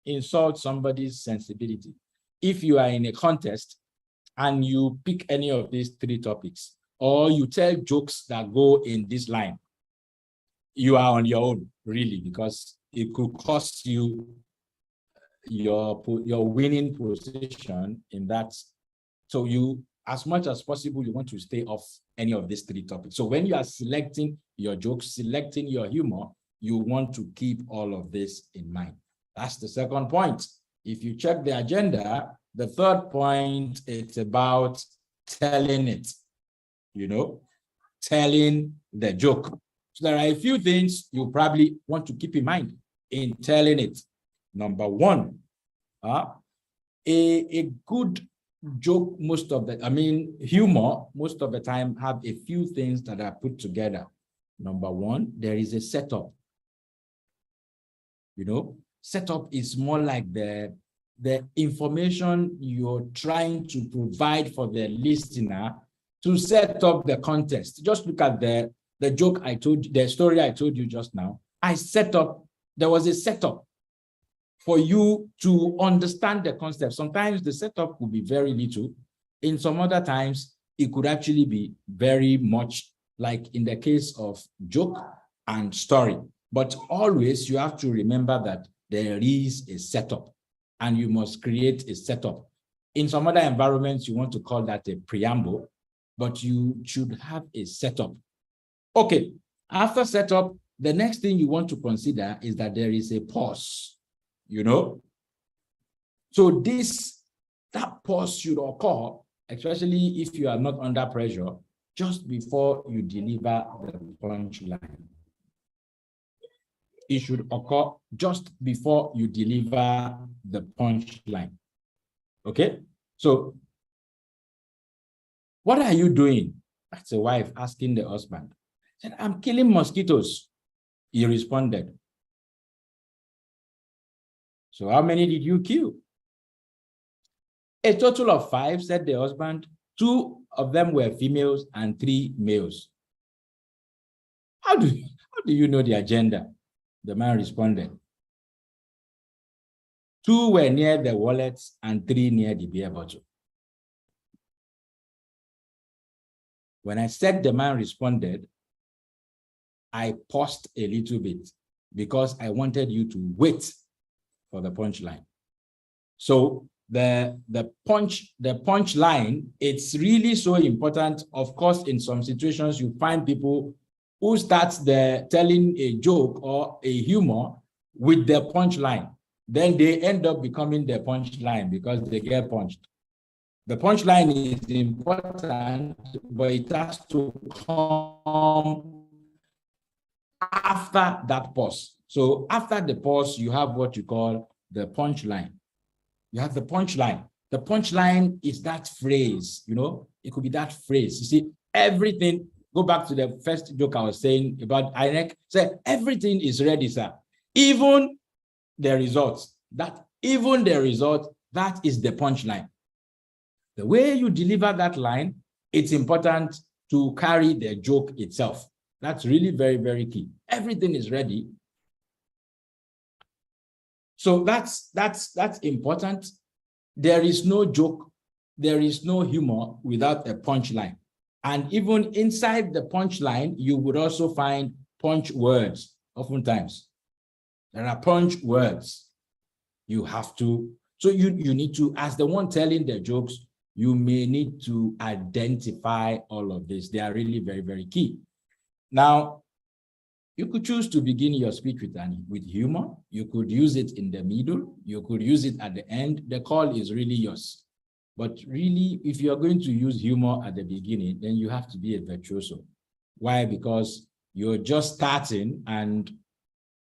insult somebody's sensibility. If you are in a contest and you pick any of these 3 topics, or you tell jokes that go in this line, you are on your own, really, because it could cost you your winning position in that. So you, as much as possible, you want to stay off any of these 3 topics. So when you are selecting your jokes, selecting your humor, you want to keep all of this in mind. That's the second point. If you check the agenda, the third point, it's about telling it, telling the joke. So there are a few things you probably want to keep in mind in telling it. Number one, a good joke humor most of the time have a few things that are put together. Number one, there is a setup. Setup is more like the information you're trying to provide for the listener to set up the context. Just look at the joke I told you, the story I told you just now. There was a setup for you to understand the concept. Sometimes the setup could be very little. In some other times, it could actually be very much, like in the case of joke and story. But always you have to remember that there is a setup and you must create a setup. In some other environments, you want to call that a preamble, but you should have a setup. Okay, after setup, the next thing you want to consider is that there is a pause, So that pause should occur, especially if you are not under pressure, just before you deliver the punchline. It should occur just before you deliver the punchline. Okay? So, what are you doing? That's a wife asking the husband. Said, I'm killing mosquitoes. He responded. So how many did you kill? A total of 5, said the husband. 2 of them were females and 3 males. How do you know the agenda? The man responded. 2 were near the wallets and 3 near the beer bottle. When I said the man responded, I paused a little bit because I wanted you to wait for the punchline. So the punchline, it's really so important. Of course, in some situations, you find people who starts telling a joke or a humor with the punchline. Then they end up becoming the punchline because they get punched. The punchline is important, but it has to come after that pause. So after the pause, you have what you call the punchline. You have the punchline. The punchline is that phrase, it could be that phrase. You see, everything, go back to the first joke I was saying about INEC, say everything is ready, sir. Even the results, that is the punchline. The way you deliver that line, it's important to carry the joke itself. That's really very, very key. Everything is ready. So that's important. There is no joke, there is no humor without a punchline. And even inside the punchline, you would also find punch words. Oftentimes, there are punch words. You have to, so you need to, as the one telling the jokes, you may need to identify all of this. They are really very, very key. Now, you could choose to begin your speech with humor. You could use it in the middle. You could use it at the end. The call is really yours. But really, if you're going to use humor at the beginning, then you have to be a virtuoso. Why? Because you're just starting and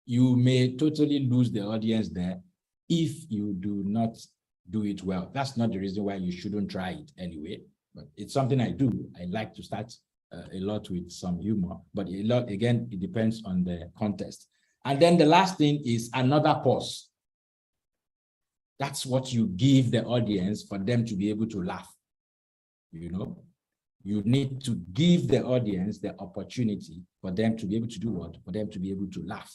you may totally lose the audience there if you do not do it well. That's not the reason why you shouldn't try it anyway, but it's something I do. I like to start a lot with some humor, but a lot, again, it depends on the context. And then the last thing is another pause. That's what you give the audience for them to be able to laugh. You need to give the audience the opportunity for them to be able to do what? For them to be able to laugh,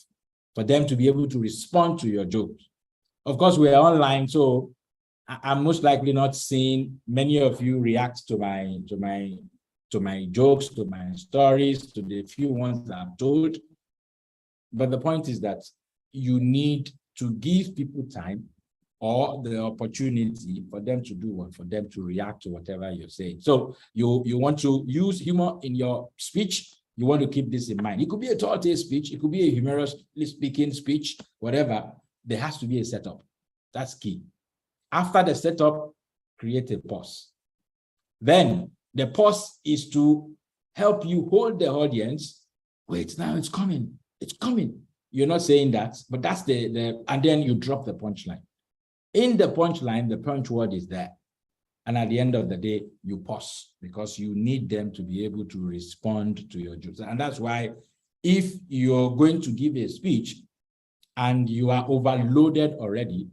for them to be able to respond to your jokes. Of course, we are online, so I'm most likely not seeing many of you react to my jokes, to my stories, to the few ones that I've told. But the point is that you need to give people time or the opportunity for them to do what, for them to react to whatever you're saying. So you want to use humor in your speech. You want to keep this in mind. It could be a tortoise speech. It could be a humorously speaking speech, whatever. there has to be a setup. That's key. After the setup, create a pause. Then the pause is to help you hold the audience. Wait, now it's coming. It's coming. You're not saying that, but that's and then you drop the punchline. In the punchline, the punch word is there. And at the end of the day, you pause because you need them to be able to respond to your jokes. And that's why if you're going to give a speech and you are overloaded already,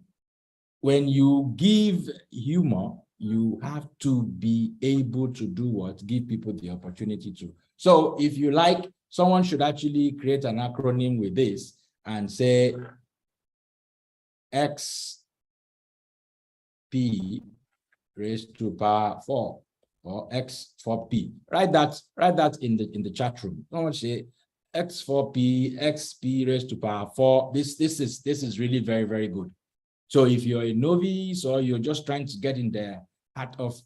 when you give humor, you have to be able to do what? Give people the opportunity to. So if you like, someone should actually create an acronym with this and say XP raised to power 4 or X4P. Write that in the chat room. Someone say X4P, XP raised to power 4. This is really very, very good. So if you're a novice or you're just trying to get in the heart of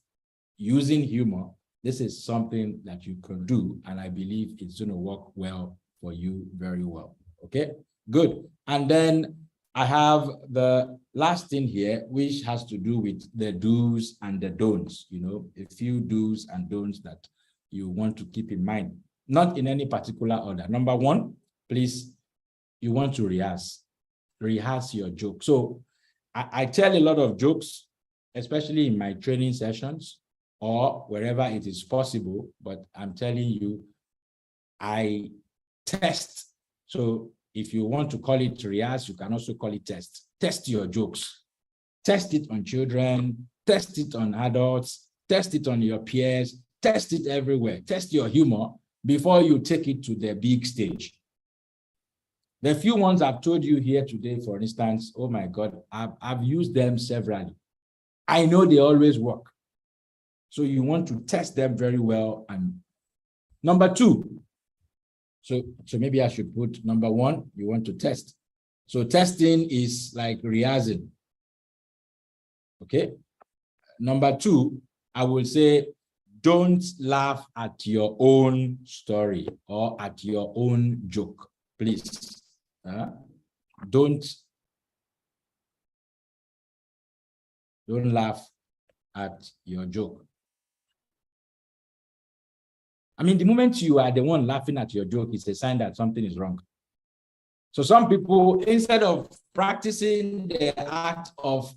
using humor, this is something that you can do, and I believe it's going to work well for you, very well. Okay, good. And then I have the last thing here, which has to do with the do's and the don'ts, a few do's and don'ts that you want to keep in mind, not in any particular order. Number one, please, you want to rehearse your joke. So I tell a lot of jokes, especially in my training sessions or wherever it is possible, but I'm telling you, I test. So if you want to call it rehearse, you can also call it test. Test your jokes. Test it on children, test it on adults, test it on your peers, test it everywhere. Test your humor before you take it to the big stage. The few ones I've told you here today, for instance, oh my God, I've used them severally. I know they always work. So you want to test them very well. And number two, so maybe I should put number one, you want to test. So testing is like rehearsing. Okay. Number two, I will say, don't laugh at your own story or at your own joke, please. Don't laugh at your joke. I mean, the moment you are the one laughing at your joke, it's a sign that something is wrong. So some people, instead of practicing the art of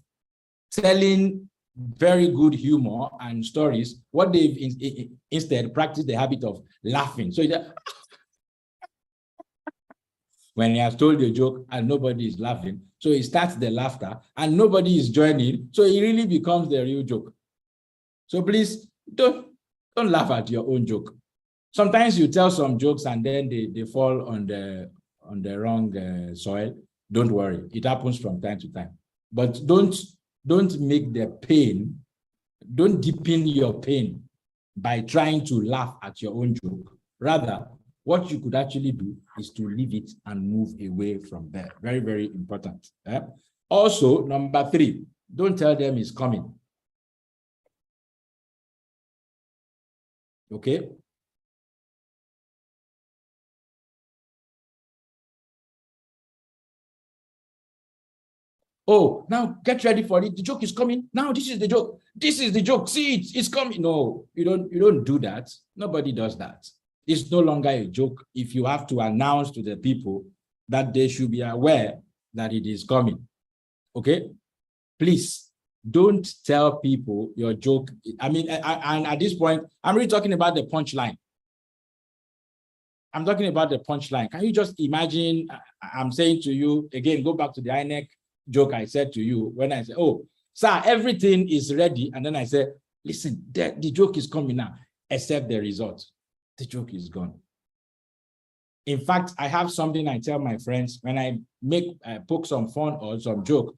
telling very good humor and stories, what they've instead practiced the habit of laughing. So when he has told a joke and nobody is laughing, so he starts the laughter and nobody is joining, so it really becomes the real joke. So please don't laugh at your own joke. Sometimes you tell some jokes and then they fall on the wrong soil. Don't worry, it happens from time to time. But don't make the pain, don't deepen your pain by trying to laugh at your own joke. Rather, what you could actually do is to leave it and move away from there. Very, very important. Also, number three, don't tell them it's coming. Okay? Oh, now get ready for it. The joke is coming. Now this is the joke. This is the joke. See it, it's coming. No, you don't do that. Nobody does that. It's no longer a joke if you have to announce to the people that they should be aware that it is coming. Okay? Please don't tell people your joke. I mean, and at this point, I'm really talking about the punchline. I'm talking about the punchline. Can you just imagine? I'm saying to you, again, go back to the INEC joke I said to you when I said, oh, sir, everything is ready. And then I said, listen, the joke is coming now, except the result. The joke is gone. In fact, I have something I tell my friends when I poke some fun or some joke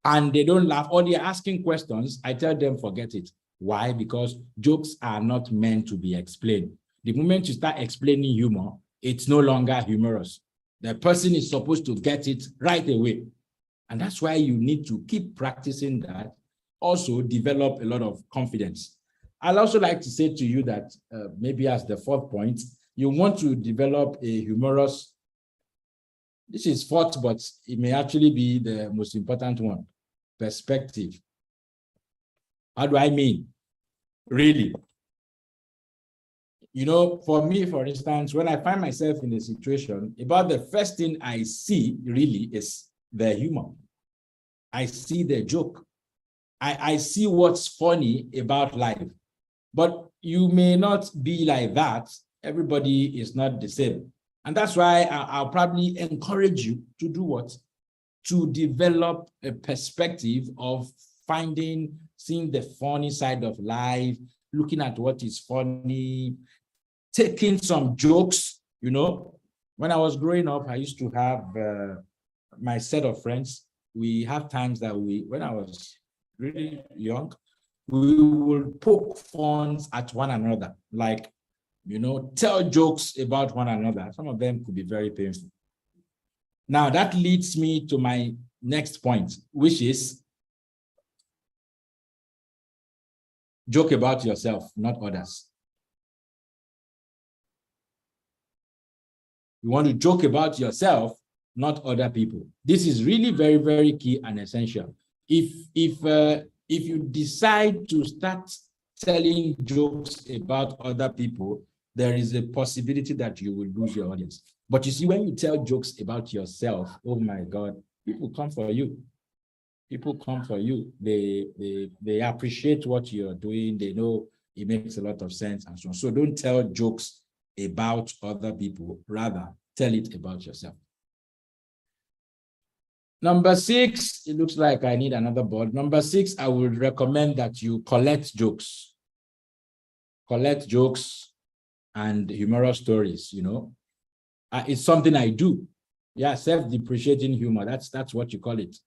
and they don't laugh or they're asking questions, I tell them, forget it. Why? Because jokes are not meant to be explained. The moment you start explaining humor, it's no longer humorous. The person is supposed to get it right away. And that's why you need to keep practicing that. Also develop a lot of confidence. I'd also like to say to you that maybe as the fourth point, you want to develop a humorous This is fourth, but it may actually be the most important one. Perspective. How do I mean? Really? You know, for me, for instance, when I find myself in a situation, about the first thing I see really is the humor. I see the joke. I see what's funny about life. But you may not be like that. Everybody is not the same. And that's why I'll probably encourage you to do what? To develop a perspective of seeing the funny side of life, looking at what is funny, taking some jokes. You know, when I was growing up, I used to have my set of friends. We have times that when I was really young, we will poke fun at one another, like, you know, tell jokes about one another. Some of them could be very painful. Now, that leads me to my next point, which is joke about yourself, not others. You want to joke about yourself, not other people. This is really very, very key and essential. If you decide to start telling jokes about other people, there is a possibility that you will lose your audience. But you see, when you tell jokes about yourself, oh my God, people come for you. People come for you. They appreciate what you're doing. They know it makes a lot of sense and so on. So don't tell jokes about other people, rather tell it about yourself. Number 6, it looks like I need another board. Number 6, I would recommend that you collect jokes. Collect jokes and humorous stories, you know. It's something I do. Yeah, self-depreciating humor, that's what you call it.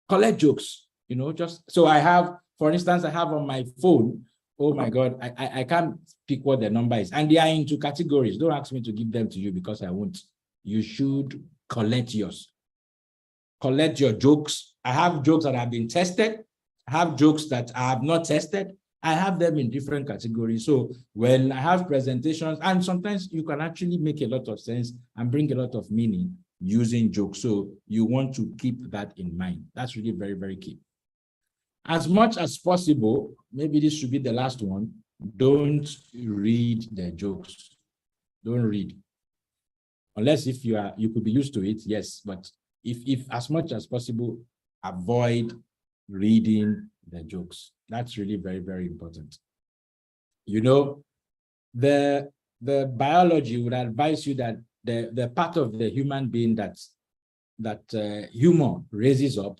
Collect jokes, you know, just so I have, for instance, I have on my phone, oh my God, I can't pick what the number is. And they are into categories. Don't ask me to give them to you because I won't. You should collect yours. Collect your jokes. I have jokes that have been tested. I have jokes that I have not tested. I have them in different categories. So when I have presentations, and sometimes you can actually make a lot of sense and bring a lot of meaning using jokes. So you want to keep that in mind. That's really very, very key. As much as possible, maybe this should be the last one, don't read the jokes. Don't read. Unless if you could be used to it, yes, but if as much as possible, avoid reading the jokes. That's really very, very important. You know, the biology would advise you that the part of the human being that humor raises up,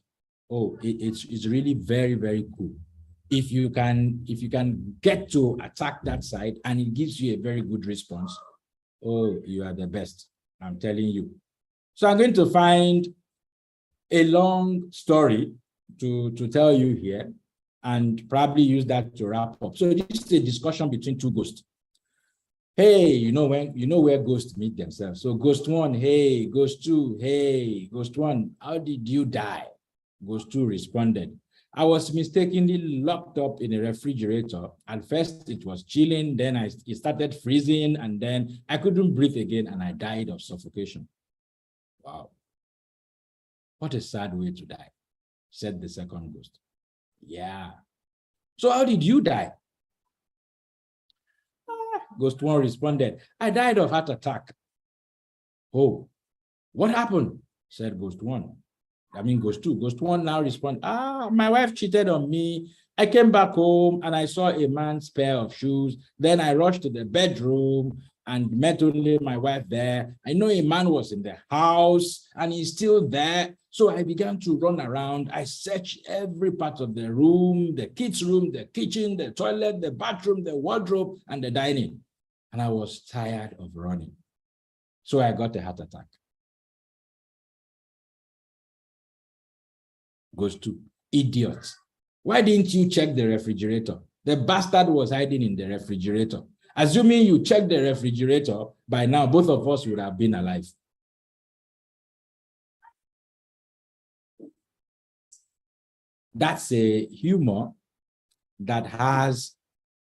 it's really very, very cool. If you can get to attack that side and it gives you a very good response, oh, you are the best, I'm telling you. So I'm going to find a long story to tell you here and probably use that to wrap up. So this is a discussion between two ghosts. Hey, you know where ghosts meet themselves. So ghost 1, hey, ghost 2, hey, ghost 1, how did you die? Ghost 2 responded, I was mistakenly locked up in a refrigerator. At first it was chilling, then it started freezing, and then I couldn't breathe again and I died of suffocation. Wow. What a sad way to die, said the second ghost. Yeah. So how did you die? Ghost 1 responded, I died of heart attack. Oh, what happened? Said Ghost 1. I mean, Ghost 2. Ghost 1 now responded, my wife cheated on me. I came back home and I saw a man's pair of shoes. Then I rushed to the bedroom and met only my wife there. I know a man was in the house and he's still there. So I began to run around. I searched every part of the room, the kids' room, the kitchen, the toilet, the bathroom, the wardrobe, and the dining. And I was tired of running. So I got a heart attack. Goes to idiot. Why didn't you check the refrigerator? The bastard was hiding in the refrigerator. Assuming you checked the refrigerator, by now both of us would have been alive. That's a humor that has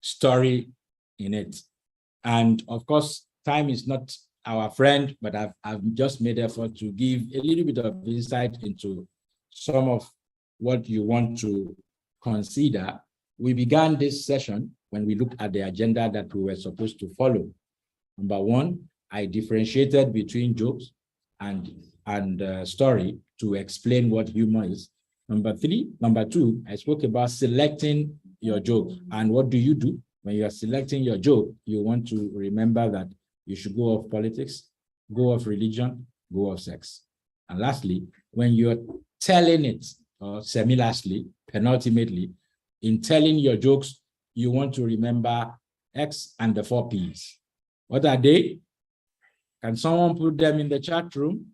story in it. And of course, time is not our friend, but I've just made effort to give a little bit of insight into some of what you want to consider. We began this session when we looked at the agenda that we were supposed to follow. Number one, I differentiated between jokes and story to explain what humor is. Number two, I spoke about selecting your joke. And what do? When you are selecting your joke, you want to remember that you should go off politics, go off religion, go off sex. And lastly, when you're telling it, or semi-lastly, penultimately, in telling your jokes, you want to remember X and the 4 Ps. What are they? Can someone put them in the chat room?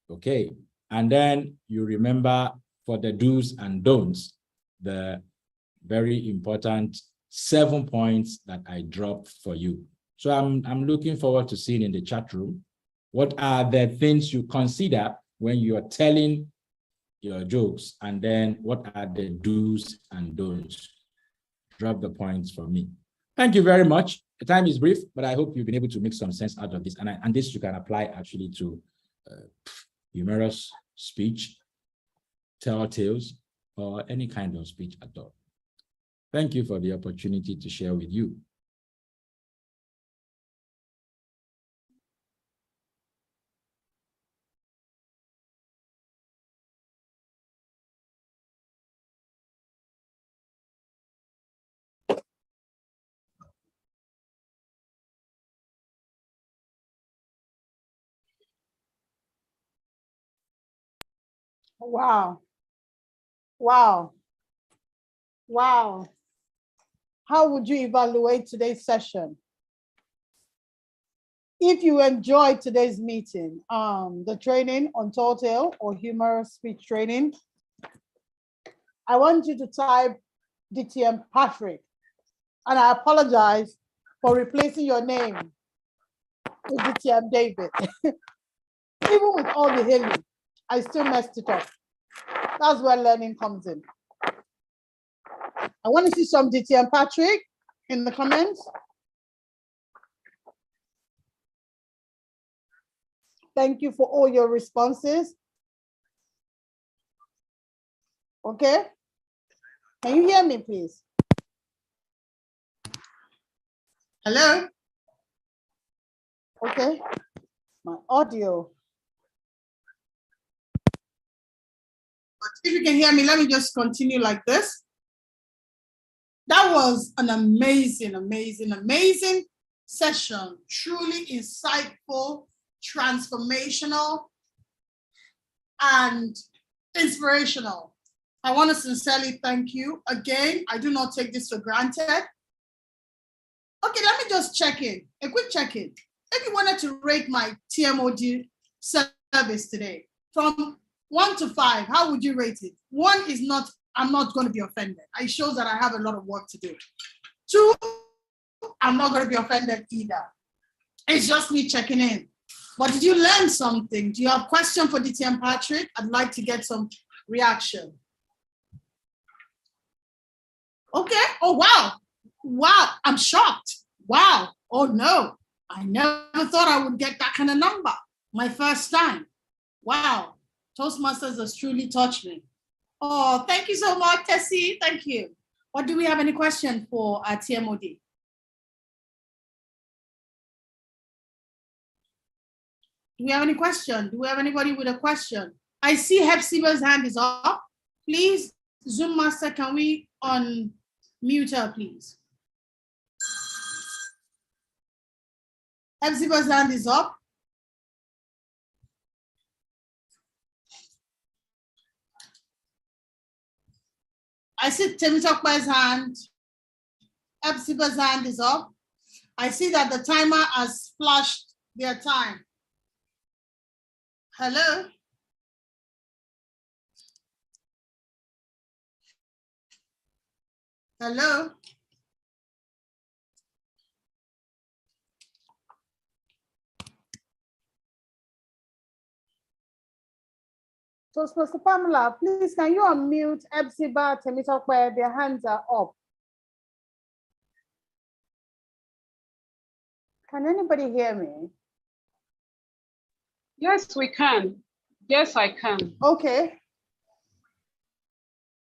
Okay. And then you remember for the do's and don'ts, the very important 7 points that I dropped for you. So I'm looking forward to seeing in the chat room, what are the things you consider when you're telling your jokes, and then what are the do's and don'ts? Drop the points for me. Thank you very much. The time is brief, but I hope you've been able to make some sense out of this. And this you can apply actually to humorous speech, tell tales, or any kind of speech at all. Thank you for the opportunity to share with you. Wow. Wow. Wow. How would you evaluate today's session? If you enjoyed today's meeting, the training on tall tale or humorous speech training, I want you to type DTM Patrick. And I apologize for replacing your name with DTM David. Even with all the hailing, I still messed it up. That's where learning comes in. I want to see some DTM Patrick in the comments. Thank you for all your responses. Okay. Can you hear me, please? Hello? Okay. My audio. But if you can hear me, let me just continue like this. That was an amazing, amazing, amazing session. Truly insightful, transformational, and inspirational. I want to sincerely thank you. Again, I do not take this for granted. Okay, let me just check in, a quick check-in. If you wanted to rate my TMOD service today, from 1 to 5, how would you rate it? 1 is not, I'm not going to be offended. It shows that I have a lot of work to do. 2, I'm not going to be offended either. It's just me checking in. But did you learn something? Do you have a question for DTM Patrick? I'd like to get some reaction. Okay. Oh, wow. Wow. I'm shocked. Wow. Oh, no. I never thought I would get that kind of number. My first time. Wow. Toastmasters has truly touched me. Oh, thank you so much, Tessie. Thank you. What do we have any question for TMOD? Do we have any question? Do we have anybody with a question? I see Hepzibah's hand is up. Please, Zoom Master, can we unmute her, please? Hepzibah's hand is up. I see Temitokwe's hand. Hepzibah's hand is up. I see that the timer has flashed their time. Hello? Hello? Toastmaster Pamela, please, can you unmute Hepzibah, Temitokwe? Their hands are up. Can anybody hear me? Yes, we can. Yes, I can. Okay.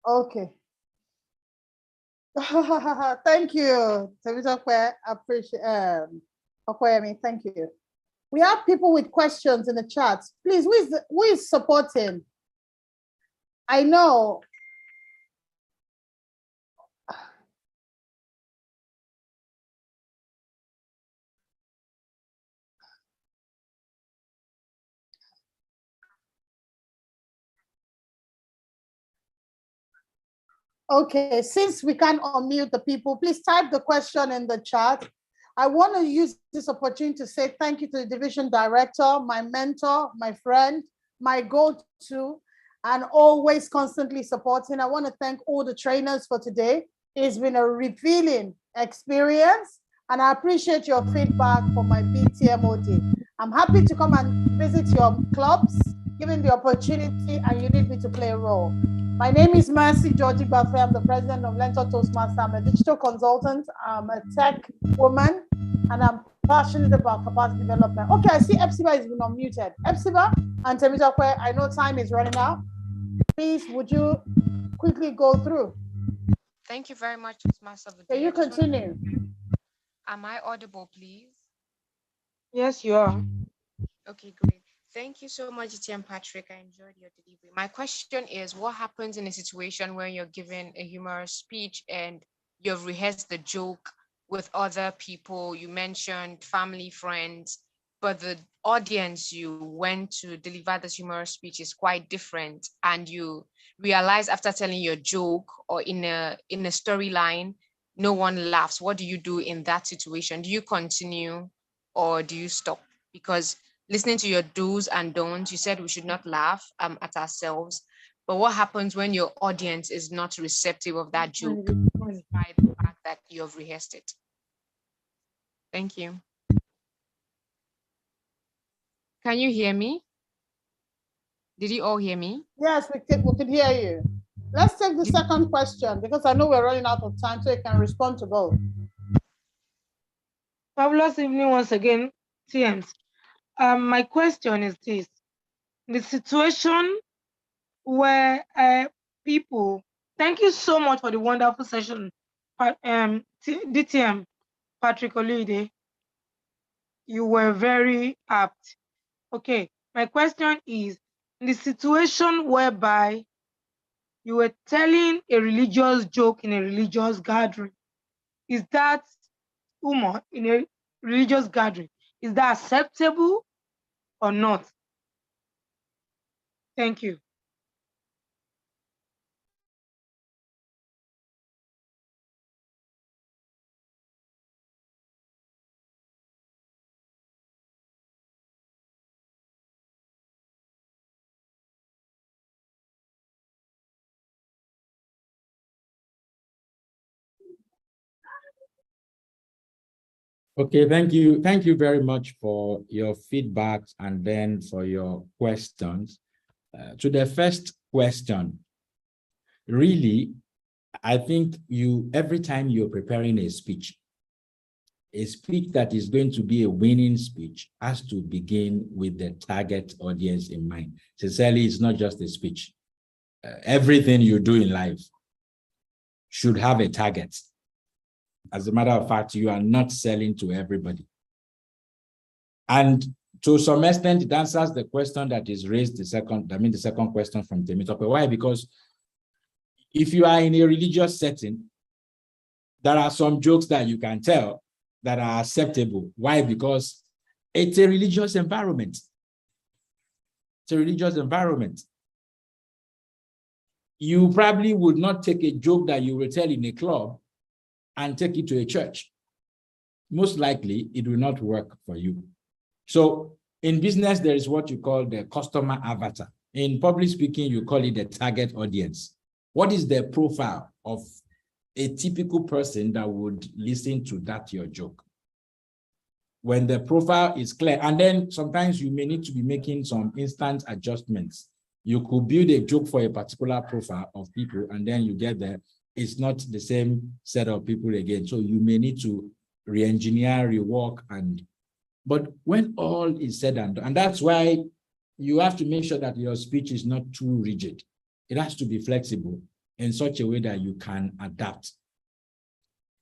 Okay. Thank you, Temitope. Appreciate Okoyemi, thank you. We have people with questions in the chat. Please, who is supporting? I know. Okay, since we can't unmute the people, please type the question in the chat. I want to use this opportunity to say thank you to the division director, my mentor, my friend, my go-to, and always constantly supporting. I want to thank all the trainers for today. It's been a revealing experience, and I appreciate your feedback for my BTMOD. I'm happy to come and visit your clubs, given the opportunity, and you need me to play a role. My name is Mercy Georgie Buffet. I'm the president of Lentor Toastmaster. I'm a digital consultant. I'm a tech woman, and I'm passionate about capacity development. Okay, I see Epsiba has been unmuted. Epsiba and Temitope, I know time is running out. Please, would you quickly go through? Thank you very much, Toastmaster of the Day. Can you continue? Am I audible, please? Yes, you are. Okay, great. Thank you so much, TM Patrick. I enjoyed your delivery. My question is, what happens in a situation where you're given a humorous speech and you've rehearsed the joke with other people? You mentioned family, friends, but the audience you went to deliver this humorous speech is quite different, and you realize after telling your joke or in a storyline, no one laughs. What do you do in that situation? Do you continue or do you stop? Because listening to your do's and don'ts, you said we should not laugh at ourselves. But what happens when your audience is not receptive of that joke, despite the fact that you have rehearsed it? Thank you. Can you hear me? Did you all hear me? Yes, we could hear you. Let's take the second question because I know we're running out of time, so you can respond to both. Fabulous evening once again, TMs. My question is this: the situation where people, thank you so much for the wonderful session, DTM Patrick Olide. You were very apt. Okay, my question is, in the situation whereby you were telling a religious joke in a religious gathering, is that humor in a religious gathering? Is that acceptable or not? Thank you. Okay, thank you. Thank you very much for your feedback and then for your questions. To the first question, really, I think every time you're preparing a speech that is going to be a winning speech has to begin with the target audience in mind. Sincerely, it's not just a speech. Everything you do in life should have a target. As a matter of fact, you are not selling to everybody. And to some extent, it answers the question that is raised, the second question from Temitope. Why? Because if you are in a religious setting, there are some jokes that you can tell that are acceptable. Why? Because it's a religious environment. It's a religious environment. You probably would not take a joke that you will tell in a club and take it to a church. Most likely, it will not work for you. So in business, there is what you call the customer avatar. In public speaking, you call it the target audience. What is the profile of a typical person that would listen to your joke? When the profile is clear, and then sometimes you may need to be making some instant adjustments. You could build a joke for a particular profile of people, and then you get there, it's not the same set of people again. So you may need to re-engineer, rework, but when all is said and done, and that's why you have to make sure that your speech is not too rigid. It has to be flexible in such a way that you can adapt.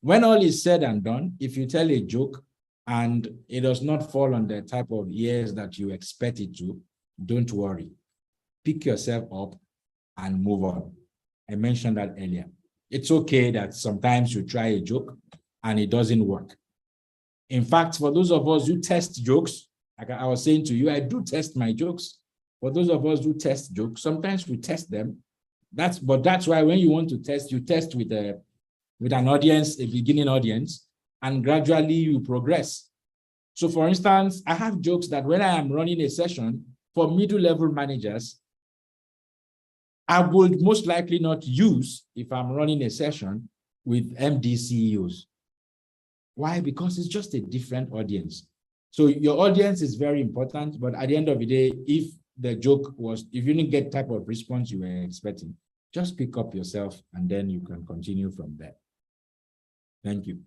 When all is said and done, if you tell a joke and it does not fall on the type of ears that you expect it to, don't worry. Pick yourself up and move on. I mentioned that earlier. It's okay that sometimes you try a joke and it doesn't work. In fact, for those of us who test jokes, like I was saying to you, I do test my jokes. For those of us who test jokes, sometimes we test them. That's why when you want to test, you test with an audience, a beginning audience, and gradually you progress. So for instance, I have jokes that when I am running a session for middle-level managers, I would most likely not use if I'm running a session with MD CEOs. Why? Because it's just a different audience. So your audience is very important, but at the end of the day, if you didn't get type of response you were expecting, just pick up yourself and then you can continue from there. Thank you.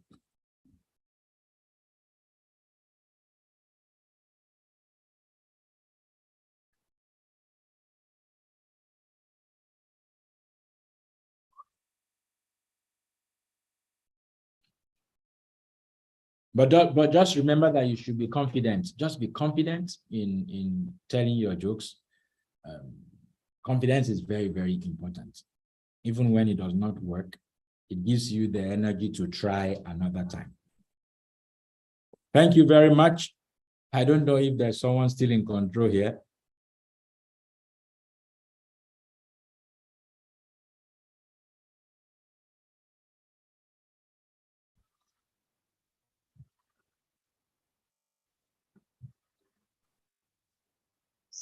But just remember that you should be confident. Just be confident in telling your jokes. Confidence is very, very important. Even when it does not work, it gives you the energy to try another time. Thank you very much. I don't know if there's someone still in control here.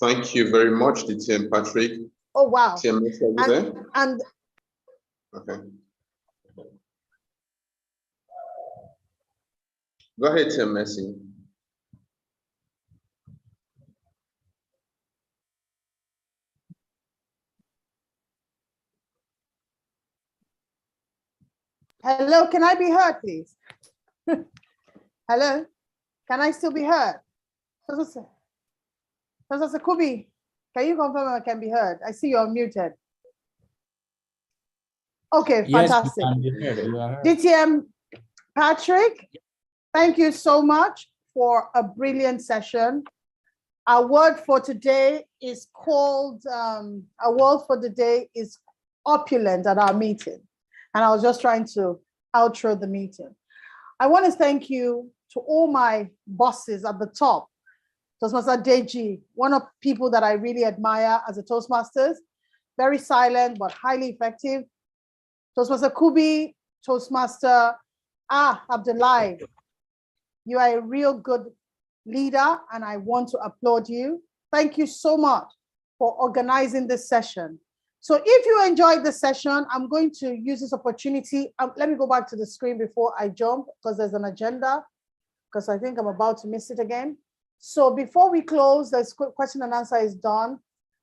Thank you very much, DTM Patrick. Oh, wow. TM, are you there? And okay. Go ahead, TM Messi. hello, can I be heard, please? Hello, can I still be heard? Professor Kubi, can you confirm I can be heard? I see you're muted. Okay, fantastic. Yes, you can be heard. You are heard. DTM Patrick, thank you so much for a brilliant session. Our word for today is called, opulent at our meeting. And I was just trying to outro the meeting. I want to thank you to all my bosses at the top. Toastmaster Deji, one of the people that I really admire as a Toastmasters, very silent but highly effective. Toastmaster Kubi, Toastmaster Abdullahi, you are a real good leader and I want to applaud you. Thank you so much for organizing this session. So if you enjoyed the session, I'm going to use this opportunity. Let me go back to the screen before I jump because there's an agenda, because I think I'm about to miss it again. So before we close, this question and answer is done.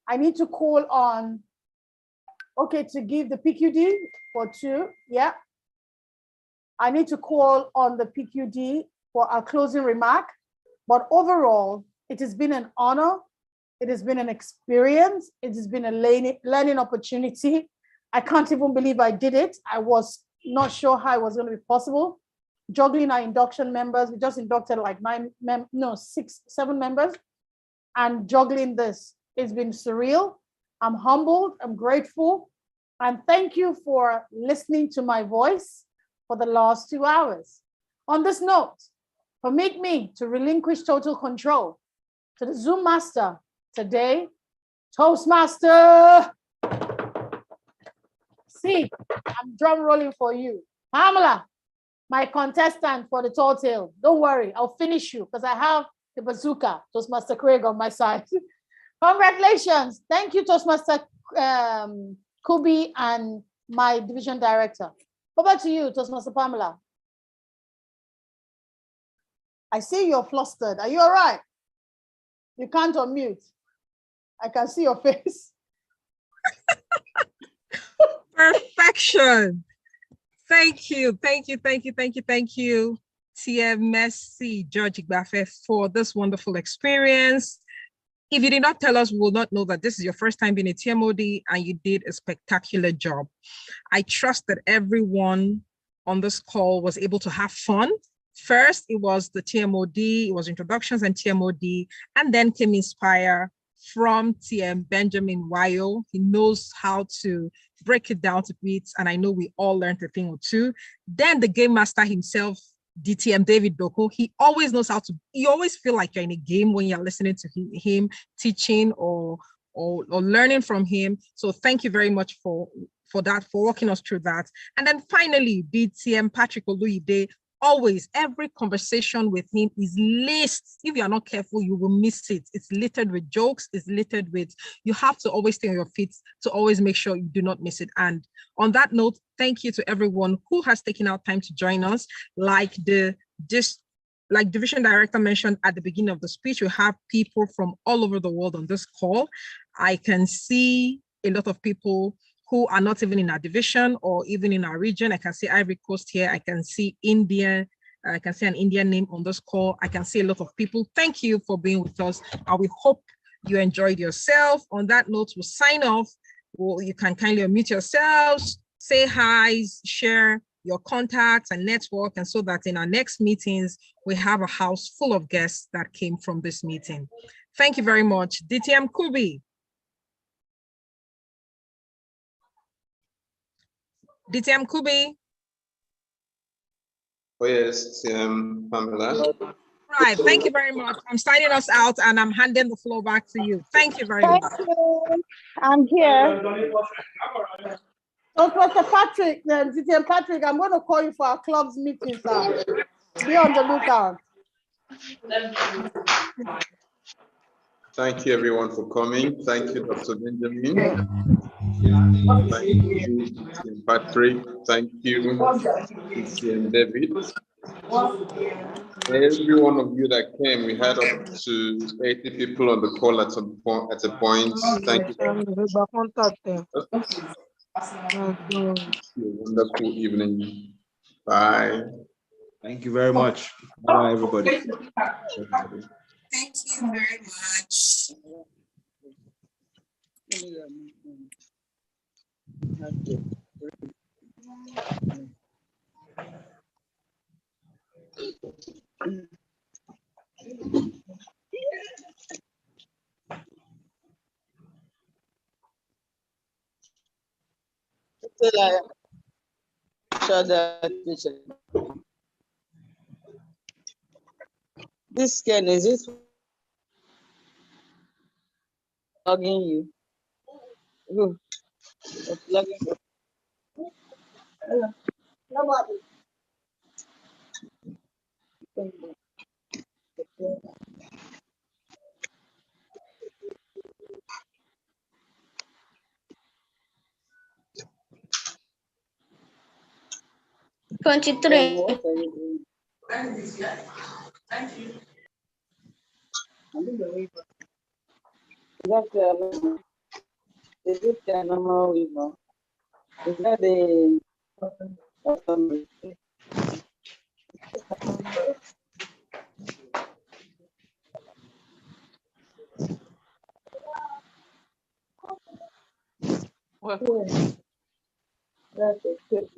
I need to call on, to give the PQD for 2, yeah. I need to call on the PQD for our closing remark. But overall, it has been an honor. It has been an experience. It has been a learning opportunity. I can't even believe I did it. I was not sure how it was going to be possible. Juggling our induction members, we just inducted like 7 members, and juggling this, it's been surreal. I'm humbled, I'm grateful, and thank you for listening to my voice for the last 2 hours. On this note, permit me to relinquish total control to the Zoom master today, Toastmaster. See, I'm drum rolling for you. Pamela, my contestant for the tall tale. Don't worry, I'll finish you because I have the bazooka, Toastmaster Craig, on my side. Congratulations. Thank you, Toastmaster Kubi and my division director. Over to you, Toastmaster Pamela. I see you're flustered. Are you all right? You can't unmute. I can see your face. Perfection. Thank you, TM Messi, George Igbafe, for this wonderful experience. If you did not tell us, we will not know that this is your first time being a TMOD and you did a spectacular job. I trust that everyone on this call was able to have fun. First, it was the TMOD, it was introductions and TMOD, and then came Inspire from TM Benjamin Wayo. He knows how to break it down to bits, and I know we all learned a thing or two. Then the game master himself, DTM David Doko, he always knows how to, you always feel like you're in a game when you're listening to him teaching or learning from him. So thank you very much for that, for walking us through that. And then finally, DTM Patrick Oluyide, always, every conversation with him is laced. If you are not careful, you will miss it. It's littered with jokes. It's littered with, you have to always stay on your feet to always make sure you do not miss it. And on that note, thank you to everyone who has taken out time to join us. Like Division Director mentioned at the beginning of the speech, we have people from all over the world on this call. I can see a lot of people who are not even in our division or even in our region. I can see Ivory Coast here. I can see India. I can see an Indian name on this call. I can see a lot of people. Thank you for being with us. And we hope you enjoyed yourself. On that note, we'll sign off. Well, you can kindly unmute yourselves, say hi, share your contacts and network, and so that in our next meetings, we have a house full of guests that came from this meeting. Thank you very much. DTM Kubi. DTM Kubi. Oh yes, Pamela. Right, thank you very much. I'm signing us out and I'm handing the floor back to you. Thank you very much. Thank you. I'm here. So, Pastor Patrick, DTM Patrick, I'm going to call you for our club's meeting, sir. Be on the lookout. Thank you everyone for coming. Thank you, Dr. Benjamin. Thank you, Tim Patrick. Thank you, CM David. Every one of you that came, we had up to 80 people on the call at a point. Thank you. Have a wonderful evening. Bye. Thank you very much. Bye, everybody. Thank you very much. This scan, is it logging you? Go. Logging you. Nobody. 23. Is it the normal email? Is that the that's it.